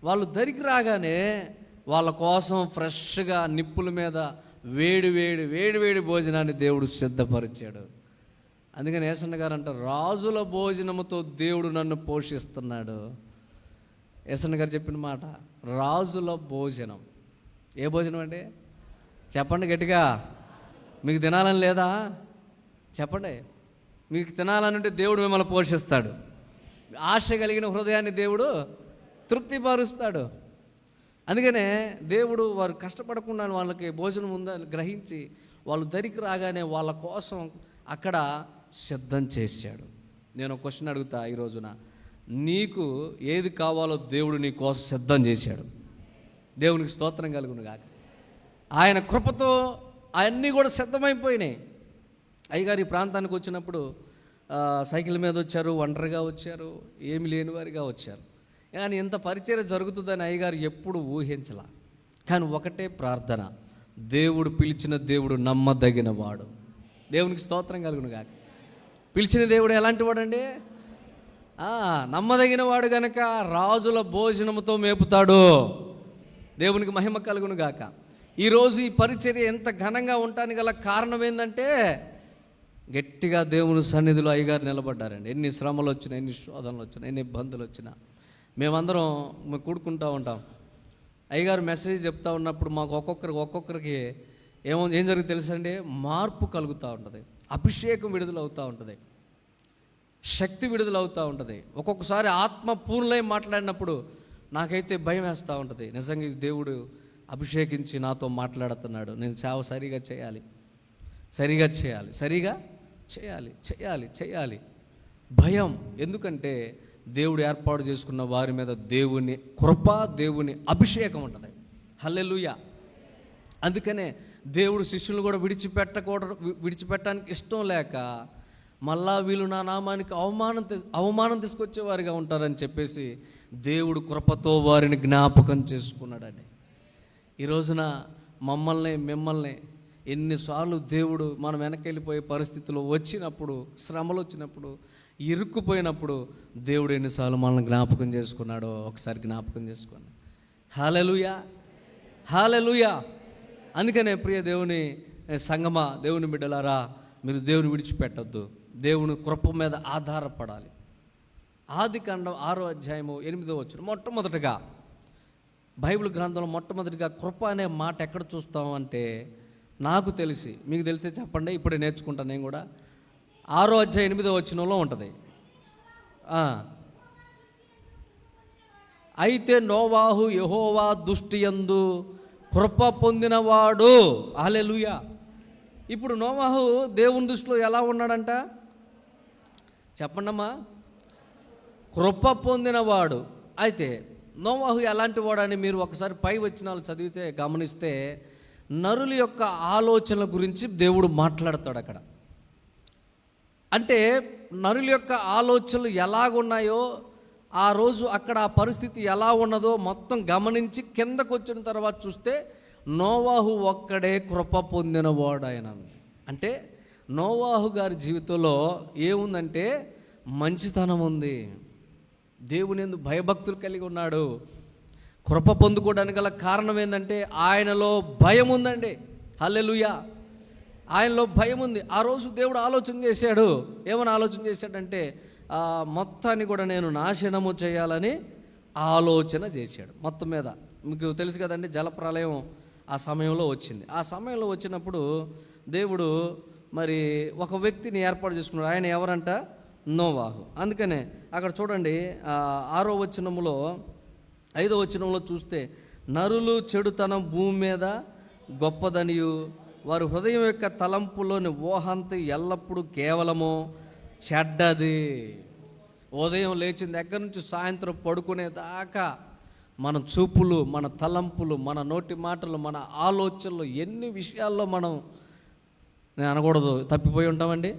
వాళ్ళు దరికి రాగానే వాళ్ళ కోసం ఫ్రెష్గా నిప్పుల మీద వేడి భోజనాన్ని దేవుడు సిద్ధపరిచాడు. అందుకని యేసన్న గారు అంటారు, రాజుల భోజనముతో దేవుడు నన్ను పోషిస్తున్నాడు. యేసన్న గారు చెప్పిన మాట, రాజుల భోజనం. ఏ భోజనం అండి? చెప్పండి గట్టిగా. మీకు తినాలని లేదా? చెప్పండి. మీకు తినాలని ఉంటే దేవుడు మిమ్మల్ని పోషిస్తాడు. ఆశ కలిగిన హృదయాన్ని దేవుడు తృప్తిపరుస్తాడు. అందుకనే దేవుడు వారు కష్టపడకుండా వాళ్ళకి భోజనం ఉందని గ్రహించి వాళ్ళు దరికి రాగానే వాళ్ళ కోసం అక్కడ సిద్ధం చేశాడు. నేను ఒక క్వశ్చన్ అడుగుతా ఈ రోజున, నీకు ఏది కావాలో దేవుడు నీ కోసం సిద్ధం చేశాడు. దేవునికి స్తోత్రం కలుగును గాక. ఆయన కృపతో అవన్నీ కూడా సిద్ధమైపోయినాయి. అయ్యగారు ఈ ప్రాంతానికి వచ్చినప్పుడు సైకిల్ మీద వచ్చారు, ఒంటరిగా వచ్చారు, ఏమి లేని వారిగా వచ్చారు. కానీ ఇంత పరిచర్య జరుగుతుందని అయ్యగారు ఎప్పుడు ఊహించలా. కానీ ఒకటే ప్రార్థన, దేవుడు పిలిచిన దేవుడు నమ్మదగిన వాడు. దేవునికి స్తోత్రం కలుగును గాక. పిలిచిన దేవుడు ఎలాంటి వాడండి? నమ్మదగిన వాడు గనక రాజుల భోజనముతో మేపుతాడు. దేవునికి మహిమ కలుగును గాక. ఈరోజు ఈ పరిచర్య ఎంత ఘనంగా ఉండటానికి గల కారణం ఏంటంటే, గట్టిగా దేవుని సన్నిధిలో అయ్యగారు నిలబడ్డారండి. ఎన్ని శ్రమలు వచ్చినా, ఎన్ని శోధనలు వచ్చినా, ఎన్ని ఇబ్బందులు వచ్చినా మేమందరం కూడుకుంటూ ఉంటాం. అయ్యగారు మెసేజ్ చెప్తా ఉన్నప్పుడు మాకు ఒక్కొక్కరికి ఏం జరుగుతుంది తెలుసండి? మార్పు కలుగుతూ ఉంటుంది, అభిషేకం విడుదలవుతూ ఉంటుంది, శక్తి విడుదలవుతూ ఉంటుంది. ఒక్కొక్కసారి ఆత్మ పూర్ణలై మాట్లాడినప్పుడు నాకైతే భయం వేస్తూ ఉంటుంది. నిజంగా దేవుడు అభిషేకించి నాతో మాట్లాడుతున్నాడు, నేను సేవ సరిగా చేయాలి. భయం. ఎందుకంటే దేవుడు ఏర్పాటు చేసుకున్న వారి మీద దేవుని కృప, దేవుని అభిషేకం ఉంటుంది. హల్లెలూయా. అందుకనే దేవుడు శిష్యులు కూడా విడిచిపెట్టడానికి ఇష్టం లేక, మళ్ళా వీళ్ళు నా నామానికి అవమానం తీసుకొచ్చేవారిగా ఉంటారని చెప్పేసి దేవుడు కృపతో వారిని జ్ఞాపకం చేసుకున్నాడండి. ఈ రోజున మిమ్మల్ని ఎన్నిసార్లు దేవుడు మనం వెనకెళ్ళిపోయే పరిస్థితులు వచ్చినప్పుడు, శ్రమలు వచ్చినప్పుడు, ఇరుక్కుపోయినప్పుడు దేవుడు ఎన్నిసార్లు మనల్ని జ్ఞాపకం చేసుకున్నాడో ఒకసారి జ్ఞాపకం చేసుకోండి. హల్లెలూయా. అందుకనే ప్రియ దేవుని సంగమా, దేవుని బిడ్డలారా, మీరు దేవుని విడిచిపెట్టద్దు, దేవుని కృప మీద ఆధారపడాలి. ఆదికాండం 6వ అధ్యాయము 8వ వచనం మొట్టమొదటగా బైబిల్ గ్రంథంలో మొట్టమొదటిగా కృప అనే మాట ఎక్కడ చూస్తాం అంటే, నాకు తెలిసి, మీకు తెలిసే చెప్పండి, ఇప్పుడే నేర్చుకుంటాను నేను కూడా. 6వ అధ్యాయం 8వ వచనంలో ఉంటుంది. అయితే నోవాహు యెహోవా దృష్టి యందు కృప పొందినవాడు. హల్లెలూయా. ఇప్పుడు నోవాహు దేవుని దృష్టిలో ఎలా ఉన్నాడంట చెప్పండమ్మా? కృప పొందినవాడు. అయితే నోవాహు ఎలాంటి వాడని మీరు ఒకసారి పై వచనాలు చదివితే గమనిస్తే, నరుల యొక్క ఆలోచనల గురించి దేవుడు మాట్లాడతాడు అక్కడ. అంటే నరుల యొక్క ఆలోచనలు ఎలాగున్నాయో, ఆ రోజు అక్కడ ఆ పరిస్థితి ఎలా ఉన్నదో మొత్తం గమనించి కిందకు వచ్చిన తర్వాత చూస్తే నోవాహు ఒక్కడే కృప పొందినవాడు ఆయన. అంటే నోవాహు గారి జీవితంలో ఏముందంటే మంచితనం ఉంది, దేవుని యందు భయభక్తులు కలిగి ఉన్నాడు. కృప పొందుకోవడానికి గల కారణం ఏంటంటే ఆయనలో భయం ఉందండి. హల్లెలూయా. ఆయనలో భయం ఉంది. ఆ రోజు దేవుడు ఆలోచన చేశాడు. ఏమని ఆలోచన చేశాడంటే, మొత్తాన్ని కూడా నేను నాశనము చేయాలని ఆలోచన చేశాడు. మొత్తం మీద మీకు తెలుసు కదండి, జలప్రలయం ఆ సమయంలో వచ్చింది. ఆ సమయంలో వచ్చినప్పుడు దేవుడు మరి ఒక వ్యక్తిని ఏర్పాటు చేసుకున్నాడు. ఆయన ఎవరంట? నోవాహు. అందుకనే అక్కడ చూడండి, 6వ వచనంలో 5వ వచనంలో చూస్తే, నరులు చెడుతనం భూమి మీద గొప్పదనియు వారి హృదయం యొక్క తలంపులోని ఊహంత ఎల్లప్పుడూ కేవలము చెడ్డది. ఉదయం లేచిన దగ్గర నుంచి సాయంత్రం పడుకునేదాకా మన చూపులు, మన తలంపులు, మన నోటి మాటలు, మన ఆలోచనలు, ఎన్ని విషయాల్లో మనం, నేను అనకూడదు, తప్పిపోయి ఉంటామండి.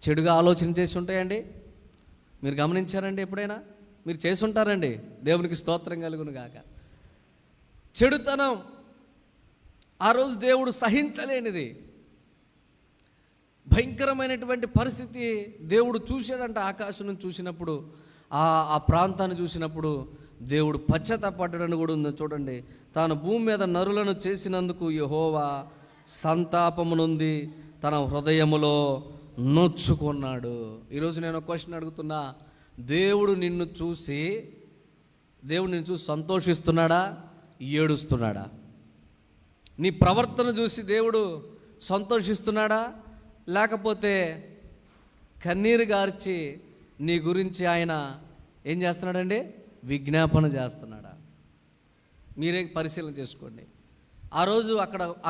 చెడుగా ఆలోచన చేసి ఉంటాయండి. మీరు గమనించారండి ఎప్పుడైనా? మీరు చేసి ఉంటారండి. దేవునికి స్తోత్రం కలుగును గాక. చెడుతనం ఆ రోజు దేవుడు సహించలేనిది, భయంకరమైనటువంటి పరిస్థితి దేవుడు చూశాడంట. ఆకాశం నుంచి చూసినప్పుడు, ఆ ప్రాంతాన్ని చూసినప్పుడు దేవుడు పశ్చాత్తాపడ్డాడని కూడా ఉంది. చూడండి, తాను భూమి మీద నరులను చేసినందుకు యెహోవా సంతాపము నొంది తన హృదయములో నొచ్చుకున్నాడు. ఈరోజు నేను ఒక క్వశ్చన్ అడుగుతున్నా, దేవుడు నిన్ను చూసి సంతోషిస్తున్నాడా, ఏడుస్తున్నాడా? నీ ప్రవర్తన చూసి దేవుడు సంతోషిస్తున్నాడా, లేకపోతే కన్నీరు గార్చి నీ గురించి ఆయన ఏం చేస్తున్నాడండి? విజ్ఞాపన చేస్తున్నాడా? మీరే పరిశీలన చేసుకోండి. ఆ రోజు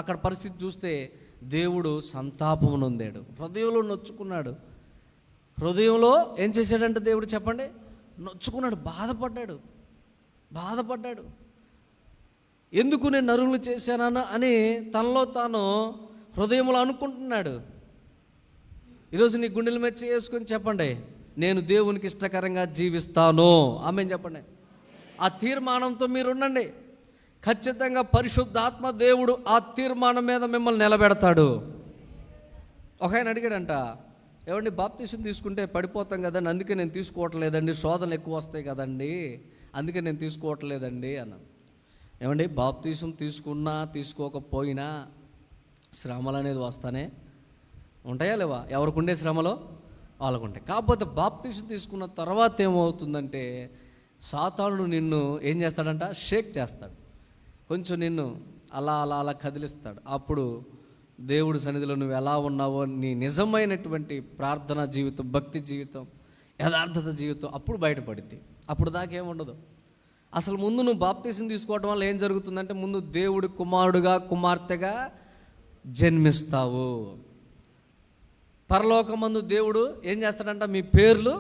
అక్కడ పరిస్థితి చూస్తే దేవుడు సంతాపము నొందాడు, హృదయంలో నొచ్చుకున్నాడు. హృదయంలో ఏం చేశాడంటే దేవుడు చెప్పండి, నొచ్చుకున్నాడు, బాధపడ్డాడు. ఎందుకు నేను నరులు చేశానా అని తనలో తాను హృదయంలో అనుకుంటున్నాడు. ఈరోజు నీ గుండెల మీద చేసుకొని చెప్పండి, నేను దేవునికి ఇష్టకరంగా జీవిస్తాను. ఆమెన్ చెప్పండి. ఆ తీర్మానంతో మీరు ఉండండి. ఖచ్చితంగా పరిశుద్ధాత్మ దేవుడు ఆ తీర్మానం మీద మిమ్మల్ని నిలబెడతాడు. ఒక ఆయన అడిగాడంట, ఏమండి బాప్తీసం తీసుకుంటే పడిపోతాం కదండి, అందుకే నేను తీసుకోవట్లేదండి, శోధనలు ఎక్కువ వస్తాయి కదండి, అందుకే నేను తీసుకోవట్లేదండి అన్నాను. ఏమండి బాప్తీసం తీసుకున్నా తీసుకోకపోయినా శ్రమలు అనేది వస్తానే ఉంటాయా లేవా? ఎవరికి ఉండే శ్రమలో వాళ్ళకు ఉంటాయి. కాకపోతే బాప్తీసం తీసుకున్న తర్వాత ఏమవుతుందంటే, సాతానుడు నిన్ను ఏం చేస్తాడంట? షేక్ చేస్తాడు, కొంచెం నిన్ను అలా కదిలిస్తాడు. అప్పుడు దేవుడి సన్నిధిలో నువ్వు ఎలా ఉన్నావో, నీ నిజమైనటువంటి ప్రార్థనా జీవితం, భక్తి జీవితం, యథార్థత జీవితం అప్పుడు బయటపడింది. అప్పుడు దాకా ఏముండదు. అసలు ముందు నువ్వు బాప్తీసం తీసుకోవడం వల్ల ఏం జరుగుతుందంటే, ముందు దేవుడి కుమారుడుగా, కుమార్తెగా జన్మిస్తావు. పరలోకమందు దేవుడు ఏం చేస్తాడంట? మీ పేర్లు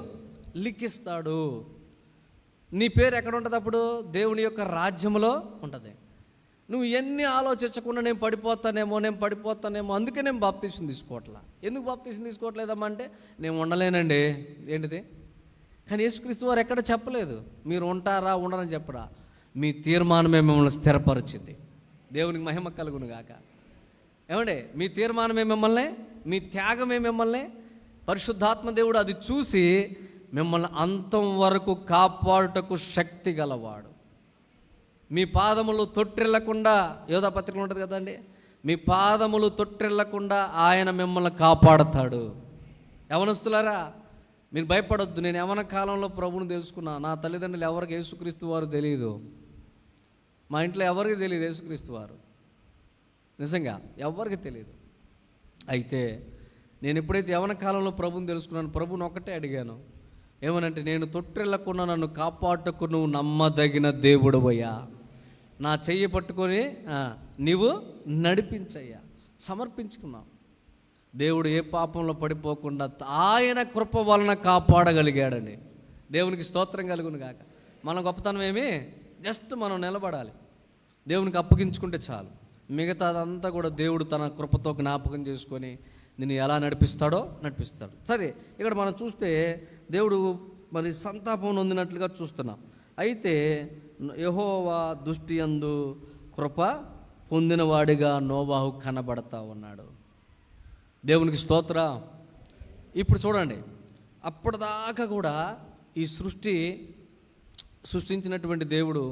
లిఖిస్తాడు. నీ పేరు ఎక్కడ ఉంటుంది? అప్పుడు దేవుని యొక్క రాజ్యంలో ఉంటుంది. నువ్వు ఎన్ని ఆలోచించకుండా నేను పడిపోతానేమో, అందుకే నేను బాప్తీసం తీసుకోవట్లా. ఎందుకు బాప్తీసం తీసుకోవట్లేదమ్మా అంటే, నేను ఉండలేనండి. ఏంటిది? కానీ యేసుక్రీస్తు వారు ఎక్కడ చెప్పలేదు మీరు ఉంటారా ఉండరని చెప్పరా. మీ తీర్మానమే మిమ్మల్ని స్థిరపరిచింది. దేవునికి మహిమ కలుగును గాక. ఏమండి, మీ తీర్మానమే మిమ్మల్ని, మీ త్యాగమే మిమ్మల్ని, పరిశుద్ధాత్మ దేవుడు అది చూసి మిమ్మల్ని అంతం వరకు కాపాడుటకు శక్తి గలవాడు. మీ పాదములు తొట్టిల్లకుండా, యోధా పత్రికలు ఉంటుంది కదండి, మీ పాదములు తొట్టిల్లకుండా ఆయన మిమ్మల్ని కాపాడుతాడు. యవనస్తులారా, మీరు భయపడొద్దు. నేను యవన కాలంలో ప్రభువుని తెలుసుకున్నా. నా తల్లిదండ్రులు ఎవరికి యేసుక్రీస్తు వారు తెలియదు. మా ఇంట్లో ఎవరికి తెలియదు యేసుక్రీస్తు వారు, నిజంగా ఎవరికి తెలియదు. అయితే నేను ఎప్పుడైతే యవన కాలంలో ప్రభుని తెలుసుకున్నాను, ప్రభుని ఒకటే అడిగాను, ఏమనంటే, నేను తొట్టిల్లకుండా నన్ను కాపాడుటకు నువ్వు నమ్మదగిన దేవుడవయ్యా, నా చెయ్యి పట్టుకొని నీవు నడిపించయ్యా. సమర్పించుకున్నాం. దేవుడు ఏ పాపంలో పడిపోకుండా ఆయన కృప వలన కాపాడగలిగాడండి. దేవునికి స్తోత్రం కలుగును గాక. మన గొప్పతనం ఏమి, జస్ట్ మనం నిలబడాలి, దేవునికి అప్పగించుకుంటే చాలు. మిగతాదంతా కూడా దేవుడు తన కృపతో జ్ఞాపకం చేసుకొని నిన్ను ఎలా నడిపిస్తాడో నడిపిస్తాడు. సరే, ఇక్కడ మనం చూస్తే దేవుడు మరి సంతాపం నొందినట్లుగా చూస్తున్నాం. అయితే యెహోవా దృష్టి యందు కృప పొందినవాడిగా నోవాహు కనబడతా ఉన్నాడు. దేవునికి స్తోత్ర. ఇప్పుడు చూడండి, అప్పటిదాకా కూడా ఈ సృష్టించినటువంటి దేవుడు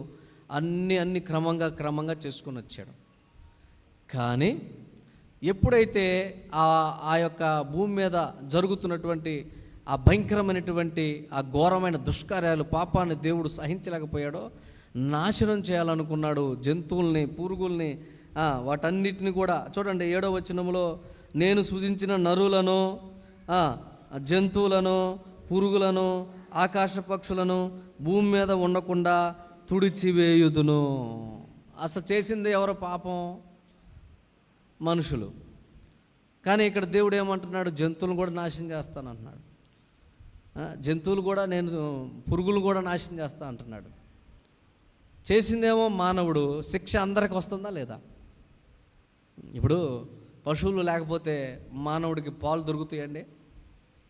అన్ని క్రమంగా చేసుకొని వచ్చాడు. కానీ ఎప్పుడైతే ఆ యొక్క భూమి మీద జరుగుతున్నటువంటి ఆ భయంకరమైనటువంటి ఆ ఘోరమైన దుష్కార్యాలు, పాపాన్ని దేవుడు సహించలేకపోయాడో, నాశనం చేయాలనుకున్నాడు. జంతువుల్ని, పురుగుల్ని, వాటన్నిటిని కూడా చూడండి. 7వ వచనంలో, నేను సృజించిన నరులను, జంతువులను, పురుగులను, ఆకాశ పక్షులను భూమి మీద ఉండకుండా తుడిచివేయుదును. అసలు చేసింది ఎవరు? పాపం, మనుషులు. కానీ ఇక్కడ దేవుడు ఏమంటున్నాడు? జంతువులను కూడా నాశనం చేస్తాను అంటున్నాడు. జంతువులు కూడా, నేను పురుగులు కూడా నాశనం చేస్తా అంటున్నాడు. చేసిందేమో మానవుడు. శిక్ష అందరికి వస్తుందా లేదా? ఇప్పుడు పశువులు లేకపోతే మానవుడికి పాలు దొరుకుతాయండి?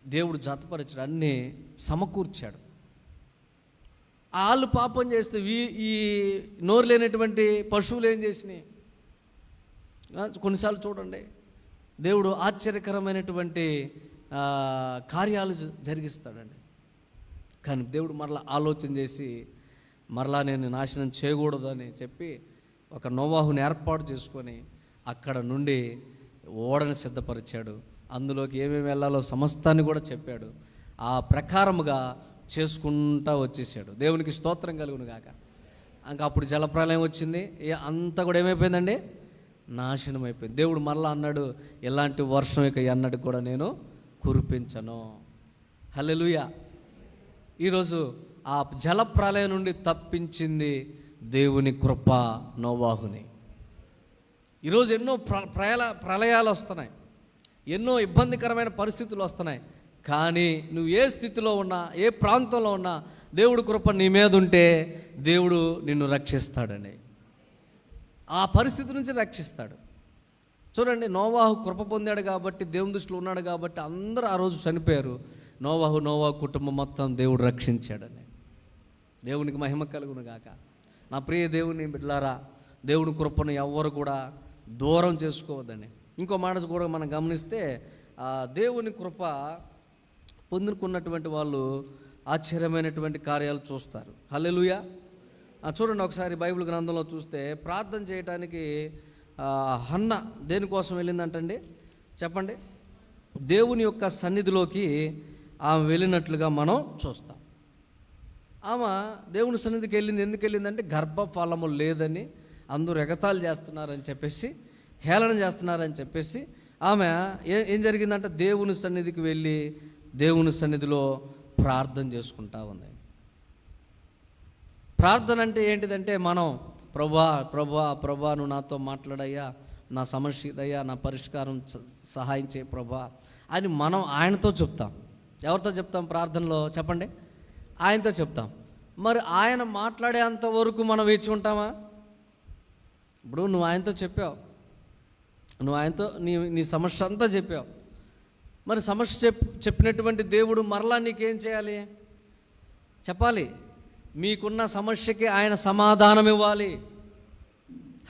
దేవుడు జతపరిచాడు, అన్నీ సమకూర్చాడు. వాళ్ళు పాపం చేస్తే ఈ నోరు లేనటువంటి పశువులు ఏం చేసినాయి? కొన్నిసార్లు చూడండి, దేవుడు ఆశ్చర్యకరమైనటువంటి కార్యాలు జరిగిస్తాడండి. కానీ దేవుడు మరలా ఆలోచన చేసి, మరలా నేను నాశనం చేయకూడదని చెప్పి ఒక నోవాహుని ఏర్పాటు చేసుకొని అక్కడ నుండి ఓడని సిద్ధపరిచాడు. అందులోకి ఏమేమి వెళ్ళాలో సమస్తాన్ని కూడా చెప్పాడు. ఆ ప్రకారముగా చేసుకుంటా వచ్చేసాడు. దేవునికి స్తోత్రం కలుగును గాక. ఇంకా అప్పుడు జలప్రలయం వచ్చింది. అంతా కూడా ఏమైపోయిందండి? నాశనం అయిపోయింది. దేవుడు మరలా అన్నాడు, ఎలాంటి వర్షం ఇక ఎన్నడూ కూడా నేను కురిపించను. హల్లెలూయా. ఈరోజు ఆ జలప్రలయం నుండి తప్పించింది దేవుని కృప నోవాహుని. ఈరోజు ఎన్నో ప్రళయాలు వస్తున్నాయి, ఎన్నో ఇబ్బందికరమైన పరిస్థితులు వస్తున్నాయి. కానీ నువ్వు ఏ స్థితిలో ఉన్నా, ఏ ప్రాంతంలో ఉన్నా, దేవుడు కృప నీ మీద ఉంటే దేవుడు నిన్ను రక్షిస్తాడండి. ఆ పరిస్థితి నుంచి రక్షిస్తాడు. చూడండి, నోవాహు కృప పొందాడు కాబట్టి, దేవుని దృష్టిలో ఉన్నాడు కాబట్టి అందరూ ఆ రోజు చనిపోయారు. నోవాహు కుటుంబం మొత్తం దేవుడు రక్షించాడని. దేవునికి మహిమ కలుగును గాక. నా ప్రియ దేవుని బిడ్డలారా, దేవుని కృపను ఎవ్వరు కూడా దూరం చేసుకోవద్దండి. ఇంకో మాట కూడా మనం గమనిస్తే, దేవుని కృప పొందుకున్నటువంటి వాళ్ళు ఆశ్చర్యమైనటువంటి కార్యాలు చూస్తారు. హల్లెలూయా. చూడండి, ఒకసారి బైబిల్ గ్రంథంలో చూస్తే ప్రార్థన చేయడానికి హన్న దేనికోసం వెళ్ళిందంటండి? చెప్పండి. దేవుని యొక్క సన్నిధిలోకి ఆమె వెళ్ళినట్లుగా మనం చూస్తాం. ఆమె దేవుని సన్నిధికి వెళ్ళింది. ఎందుకు వెళ్ళిందంటే, గర్భఫలము లేదని అందరూ ఎగతాళి చేస్తున్నారని చెప్పేసి, హేళన చేస్తున్నారని చెప్పేసి ఆమె ఏం జరిగిందంటే, దేవుని సన్నిధికి వెళ్ళి దేవుని సన్నిధిలో ప్రార్థన చేసుకుంటా ఉంది. ప్రార్థన అంటే ఏంటిదంటే, మనం ప్రభా నువ్వు నాతో మాట్లాడయ్యా, నా సమస్య ఇదయ్యా, నా పరిష్కారం సహాయం చేయ ప్రభా అని మనం ఆయనతో చెప్తాం. ఎవరితో చెప్తాం ప్రార్థనలో? చెప్పండి. ఆయనతో చెప్తాం. మరి ఆయన మాట్లాడేంత వరకు మనం వేచి ఉంటామా? ఇప్పుడు నువ్వు ఆయనతో చెప్పావు, నువ్వు ఆయనతో నీ సమస్య అంతా చెప్పావు. మరి సమస్య చెప్పినటువంటి దేవుడు మరలా నీకేం చేయాలి? చెప్పాలి. మీకున్న సమస్యకి ఆయన సమాధానం ఇవ్వాలి.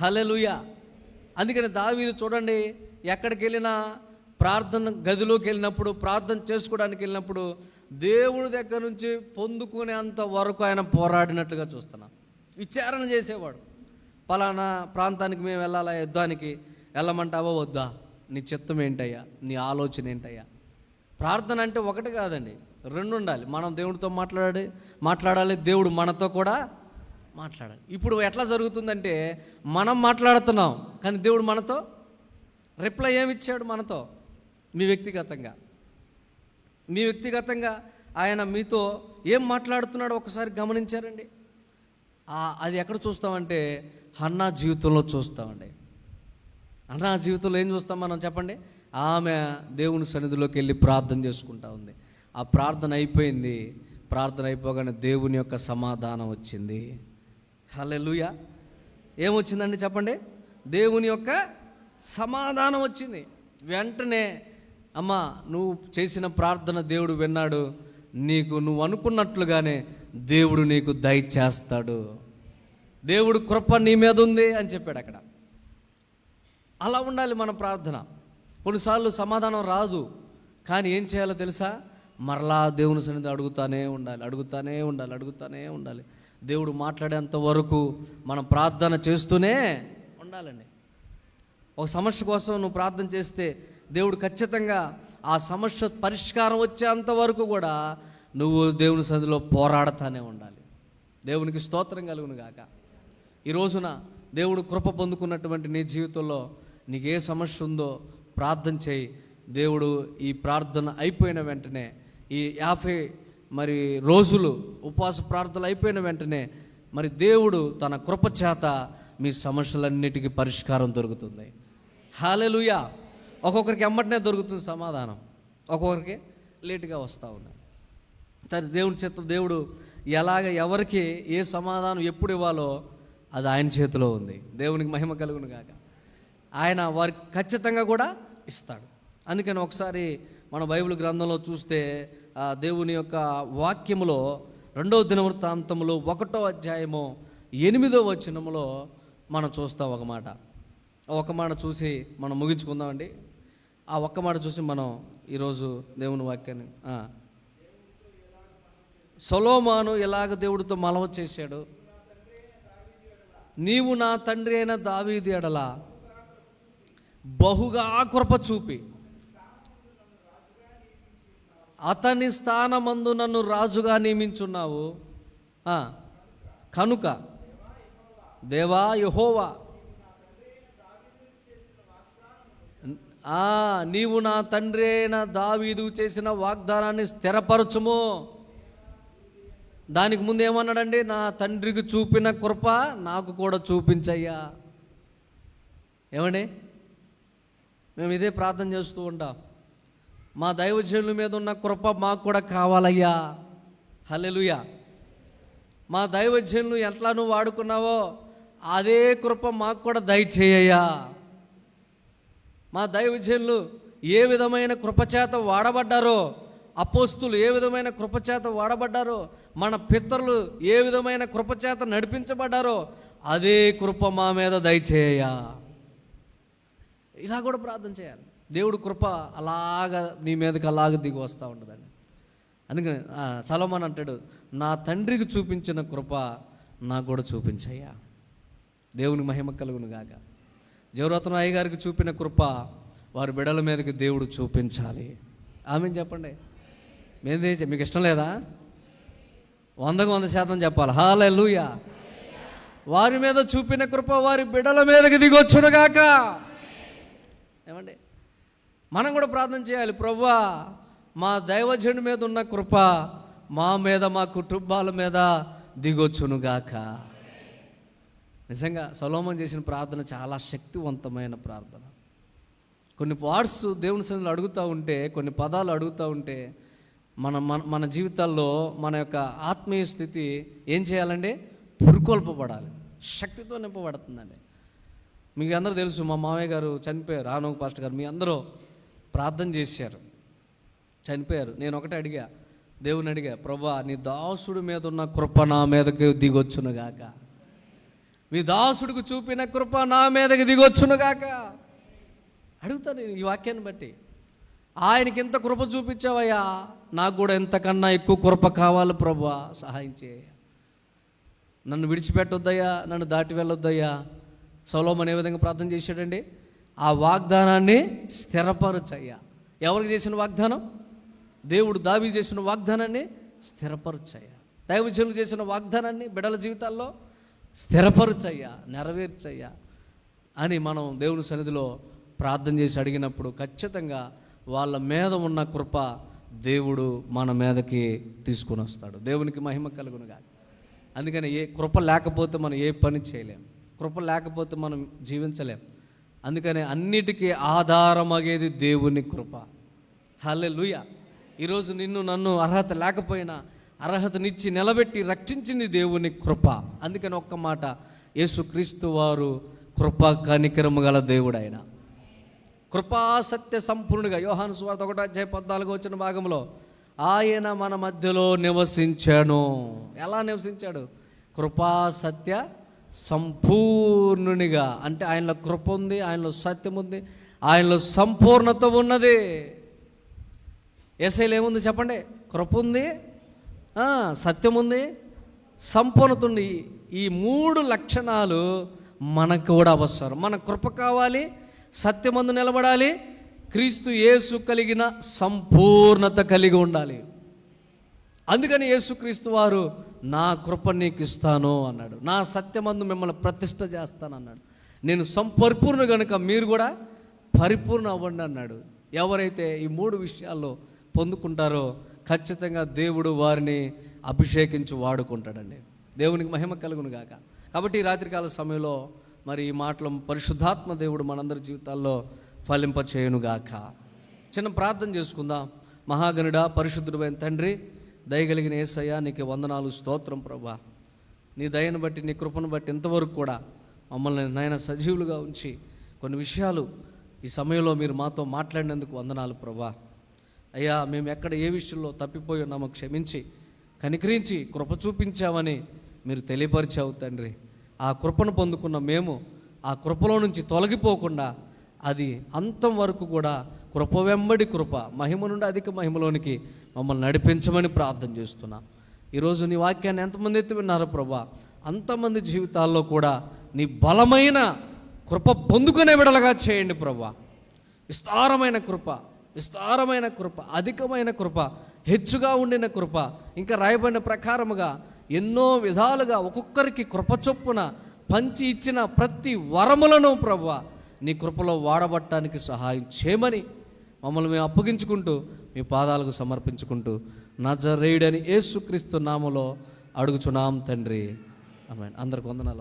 హల్లెలూయా. అందుకని దావీదు చూడండి, ఎక్కడికి వెళ్ళినా ప్రార్థన గదిలోకి వెళ్ళినప్పుడు, ప్రార్థన చేసుకోవడానికి వెళ్ళినప్పుడు దేవుడి దగ్గర నుంచి పొందుకునేంత వరకు ఆయన పోరాడినట్లుగా చూస్తున్నాం. విచారణ చేసేవాడు. పలానా ప్రాంతానికి మేము వెళ్ళాలా, యుద్ధానికి వెళ్ళమంటావా వద్దా? నీ చిత్తం ఏంటయ్యా, నీ ఆలోచన ఏంటయ్యా? ప్రార్థన అంటే ఒకటి కాదండి, రెండు ఉండాలి. మనం దేవుడితో మాట్లాడాలి, దేవుడు మనతో కూడా మాట్లాడాలి. ఇప్పుడు ఎట్లా జరుగుతుందంటే మనం మాట్లాడుతున్నాం, కానీ దేవుడు మనతో రిప్లై ఏమిచ్చాడు? మనతో మీ వ్యక్తిగతంగా ఆయన మీతో ఏం మాట్లాడుతున్నాడో ఒకసారి గమనించారండి? అది ఎక్కడ చూస్తామంటే హన్నా జీవితంలో చూస్తామండి. హన్నా జీవితంలో ఏం చూస్తాం మనం చెప్పండి? ఆమె దేవుని సన్నిధిలోకి వెళ్ళి ప్రార్థన చేసుకుంటా ఉంది. ఆ ప్రార్థన అయిపోయింది. ప్రార్థన అయిపోగానే దేవుని యొక్క సమాధానం వచ్చింది. హల్లెలూయా. ఏమొచ్చిందండి చెప్పండి? దేవుని యొక్క సమాధానం వచ్చింది. వెంటనే అమ్మా, నువ్వు చేసిన ప్రార్థన దేవుడు విన్నాడు, నువ్వు అనుకున్నట్లుగానే దేవుడు నీకు దయచేస్తాడు, దేవుడు కృప నీ మీద ఉంది అని చెప్పాడు అక్కడ. అలా ఉండాలి మన ప్రార్థన. కొన్నిసార్లు సమాధానం రాదు, కానీ ఏం చేయాలో తెలుసా? మరలా దేవుని సన్నిధి అడుగుతానే ఉండాలి. దేవుడు మాట్లాడేంత వరకు మనం ప్రార్థన చేస్తూనే ఉండాలండి. ఒక సమస్య కోసం నువ్వు ప్రార్థన చేస్తే దేవుడు ఖచ్చితంగా ఆ సమస్య పరిష్కారం వచ్చేంత వరకు కూడా నువ్వు దేవుని సన్నిధిలో పోరాడుతూనే ఉండాలి. దేవునికి స్తోత్రం కలుగును గాక. ఈ రోజున దేవుడు కృప పొందుకున్నటువంటి నీ జీవితంలో నీకు ఏ సమస్య ఉందో ప్రార్థన చేయి. దేవుడు ఈ ప్రార్థన అయిపోయిన వెంటనే, ఈ 50 రోజులు ఉపవాస ప్రార్థనలు అయిపోయిన వెంటనే దేవుడు తన కృప చేత మీ సమస్యలన్నిటికీ పరిష్కారం దొరుకుతుంది. హల్లెలూయా. ఒక్కొక్కరికి ఎమ్మటనే దొరుకుతుంది సమాధానం, ఒక్కొక్కరికి లేటుగా వస్తూ ఉంది. సరే, దేవుని చిత్తం, దేవుడు ఎవరికి ఏ సమాధానం ఎప్పుడు ఇవ్వాలో అది ఆయన చేతిలో ఉంది. దేవునికి మహిమ కలుగును గాక. ఆయన వారికి ఖచ్చితంగా కూడా ఇస్తాడు. అందుకని ఒకసారి మన బైబిల్ గ్రంథంలో చూస్తే దేవుని యొక్క వాక్యములో 2వ దినవృత్తాంతములో 1వ అధ్యాయము 8వ వచనములో మనం చూస్తాం ఒక మాట చూసి మనం ముగించుకుందామండి. ఆ ఒక్క మాట చూసి మనం ఈరోజు దేవుని వాక్యాన్ని సొలొమోను ఎలాగ దేవుడితో మనవి చేశాడు? నీవు నా తండ్రి అయిన దావీదు ఎడల బహుగా కృప చూపి అతని స్థానమందు నన్ను రాజుగా నియమించున్నావు. కనుక దేవా యెహోవా, నీవు నా తండ్రి అయిన దావీదు చేసిన వాగ్దానాన్ని స్థిరపరచుము. దానికి ముందు ఏమన్నాడండి? నా తండ్రికి చూపిన కృప నాకు కూడా చూపించయ్యా. ఏమండి, మేము ఇదే ప్రార్థన చేస్తూ ఉంటాం. మా దైవజనుల మీద ఉన్న కృప మాకు కూడా కావాలయ్యా. హల్లెలూయా. మా దైవజనులు ఎట్లా నువ్వు వాడుకున్నావో అదే కృప మాకు కూడా దయచేయ్యా. మా దైవజనులు ఏ విధమైన కృపచేత వాడబడ్డారో, అపోస్తులు ఏ విధమైన కృపచేత వాడబడ్డారో, మన పితరులు ఏ విధమైన కృపచేత నడిపించబడ్డారో అదే కృప మా మీద దయచేయ్యా. ఇలా కూడా ప్రార్థన చేయాలి. దేవుడు కృప అలాగా నీ మీదకి అలాగ దిగి వస్తూ ఉంటుందండి. అందుకని సొలొమోను అంటాడు, నా తండ్రికి చూపించిన కృప నాకు కూడా చూపించయ్యా. దేవుని మహిమ కలుగును గాక. జవరత్న అయ్య గారికి చూపిన కృప వారి బిడ్డల మీదకి దేవుడు చూపించాలి. ఆమేన్ చెప్పండి. మీకు ఇష్టం లేదా? 100% చెప్పాలి. హల్లెలూయా. వారి మీద చూపిన కృప వారి బిడ్డల మీదకి దిగొచ్చును గాక. ఏమండి, మనం కూడా ప్రార్థన చేయాలి. ప్రభువా, మా దైవజనుడి మీద ఉన్న కృప మా మీద, మా కుటుంబాల మీద దిగొచ్చును గాక. నిజంగా సొలొమోను చేసిన ప్రార్థన చాలా శక్తివంతమైన ప్రార్థన. కొన్ని వర్డ్స్ దేవుని సన్నిధిలో అడుగుతూ ఉంటే, కొన్ని పదాలు అడుగుతూ ఉంటే మన జీవితాల్లో మన యొక్క ఆత్మీయ స్థితి ఏం చేయాలండి? పురుకొల్పబడాలి, శక్తితో నింపబడుతుందండి. మీకు అందరూ తెలుసు, మా మామయ్య గారు చనిపోయారు, రానోక పాస్టర్ గారు. మీ అందరూ ప్రార్థన చేశారు, చనిపోయారు. నేను ఒకటే అడిగా, దేవుని అడిగా, ప్రభువా నీ దాసుడి మీద ఉన్న కృప నా మీదకి దిగొచ్చును గాక. మీ దాసుడికి చూపిన కృప నా మీదకి దిగొచ్చును గాక. అడుగుతాను ఈ వాక్యాన్ని బట్టి. ఆయనకి ఎంత కృప చూపించావయ్యా, నాకు కూడా ఎంతకన్నా ఎక్కువ కృప కావాలి ప్రభువా, సహాయం చేయ. నన్ను విడిచిపెట్టొద్దయ్యా, నన్ను దాటి వెళ్ళొద్దయ్యా. సొలొమోను ఏ విధంగా ప్రార్థన చేశాడండి? ఆ వాగ్దానాన్ని స్థిరపరచయ్యా. ఎవరికి చేసిన వాగ్దానం? దేవుడు దావీదు చేసిన వాగ్దానాన్ని స్థిరపరచయ్యా. దైవజనులు చేసిన వాగ్దానాన్ని బిడ్డల జీవితాల్లో స్థిరపరచయ్యా, నెరవేర్చయ్యా అని మనం దేవుని సన్నిధిలో ప్రార్థన చేసి అడిగినప్పుడు ఖచ్చితంగా వాళ్ళ మీద ఉన్న కృప దేవుడు మన మీదకి తీసుకొని వస్తాడు. దేవునికి మహిమ కలుగునుగా. అందుకని కృప లేకపోతే మనం ఏ పని చేయలేం, కృప లేకపోతే మనం జీవించలేం. అందుకని అన్నిటికీ ఆధారమగేది దేవుని కృప. హల్లెలూయా. ఈరోజు నిన్ను నన్ను అర్హత లేకపోయినా అర్హతనిచ్చి నిలబెట్టి రక్షించింది దేవుని కృప. అందుకని ఒక్క మాట, యేసుక్రీస్తు వారు కృపా కనికరము గల దేవుడు. ఆయన కృపా సత్య సంపూర్ణుడిగా యోహాను సువార్త 1:14 భాగంలో ఆయన మన మధ్యలో నివసించాను. ఎలా నివసించాడు? కృపా సత్య సంపూర్ణునిగా. అంటే ఆయనలో కృప ఉంది, ఆయనలో సత్యం ఉంది, ఆయనలో సంపూర్ణత ఉన్నది. యేసయ్యలో ఏముంది చెప్పండి? కృప ఉంది, సత్యం ఉంది, సంపూర్ణత ఉంది. ఈ 3 లక్షణాలు మనకు కూడా అవసరం. మన కృప కావాలి, సత్యమందు నిలబడాలి, క్రీస్తు యేసు కలిగిన సంపూర్ణత కలిగి ఉండాలి. అందుకని యేసుక్రీస్తు వారు నా కృప నీకు ఇస్తాను అన్నాడు, నా సత్యమందు మిమ్మల్ని ప్రతిష్ఠ చేస్తాను అన్నాడు. నేను సంపూర్ణ కనుక మీరు కూడా పరిపూర్ణ అవ్వండి అన్నాడు. ఎవరైతే ఈ 3 విషయాల్లో పొందుకుంటారో ఖచ్చితంగా దేవుడు వారిని అభిషేకించి వాడుకుంటాడండి. దేవునికి మహిమ కలుగును గాక. కాబట్టి ఈ రాత్రికాల సమయంలో మరి ఈ మాటలు పరిశుద్ధాత్మ దేవుడు మనందరి జీవితాల్లో ఫలింపచేయునుగాక. చిన్న ప్రార్థన చేసుకుందాం. మహాగణుడా, పరిశుద్ధుడైన తండ్రి, దయగలిగిన యేసయ్యా, నీకు వందనాలు, స్తోత్రం ప్రభా. నీ దయను బట్టి, నీ కృపను బట్టి ఇంతవరకు కూడా మమ్మల్ని నాయన సజీవులుగా ఉంచి కొన్ని విషయాలు ఈ సమయంలో మీరు మాతో మాట్లాడినందుకు వందనాలు ప్రభా. అయ్యా, మేము ఎక్కడ ఏ విషయంలో తప్పిపోయి ఉన్నామో క్షమించి కనికరించి కృప చూపించామని మీరు తెలియపరిచావు తండ్రి. ఆ కృపను పొందుకున్న మేము ఆ కృపలో నుంచి తొలగిపోకుండా అది అంతం వరకు కూడా కృప వెంబడి కృప, మహిమ నుండి అధిక మహిమలోనికి మమ్మల్ని నడిపించమని ప్రార్థన చేస్తున్నాం. ఈరోజు నీ వాక్యాన్ని ఎంతమంది ఎత్తి విన్నారో ప్రభా, అంతమంది జీవితాల్లో కూడా నీ బలమైన కృప పొందుకునే విడలుగా చేయండి ప్రభా. విస్తారమైన కృప, విస్తారమైన కృప, అధికమైన కృప, హెచ్చుగా ఉండిన కృప, ఇంకా రాయబడిన ప్రకారముగా ఎన్నో విధాలుగా ఒక్కొక్కరికి కృప చొప్పున పంచి ఇచ్చిన ప్రతి వరములను ప్రభువా నీ కృపలో వాడబట్టడానికి సహాయం చేయమని మమ్మల్ని మేము అప్పగించుకుంటూ మీ పాదాలకు సమర్పించుకుంటూ నజరేయుడని యేసుక్రీస్తు నామములో అడుగుచున్నాం తండ్రి. ఆమేన్. అందరికి వందనాలు.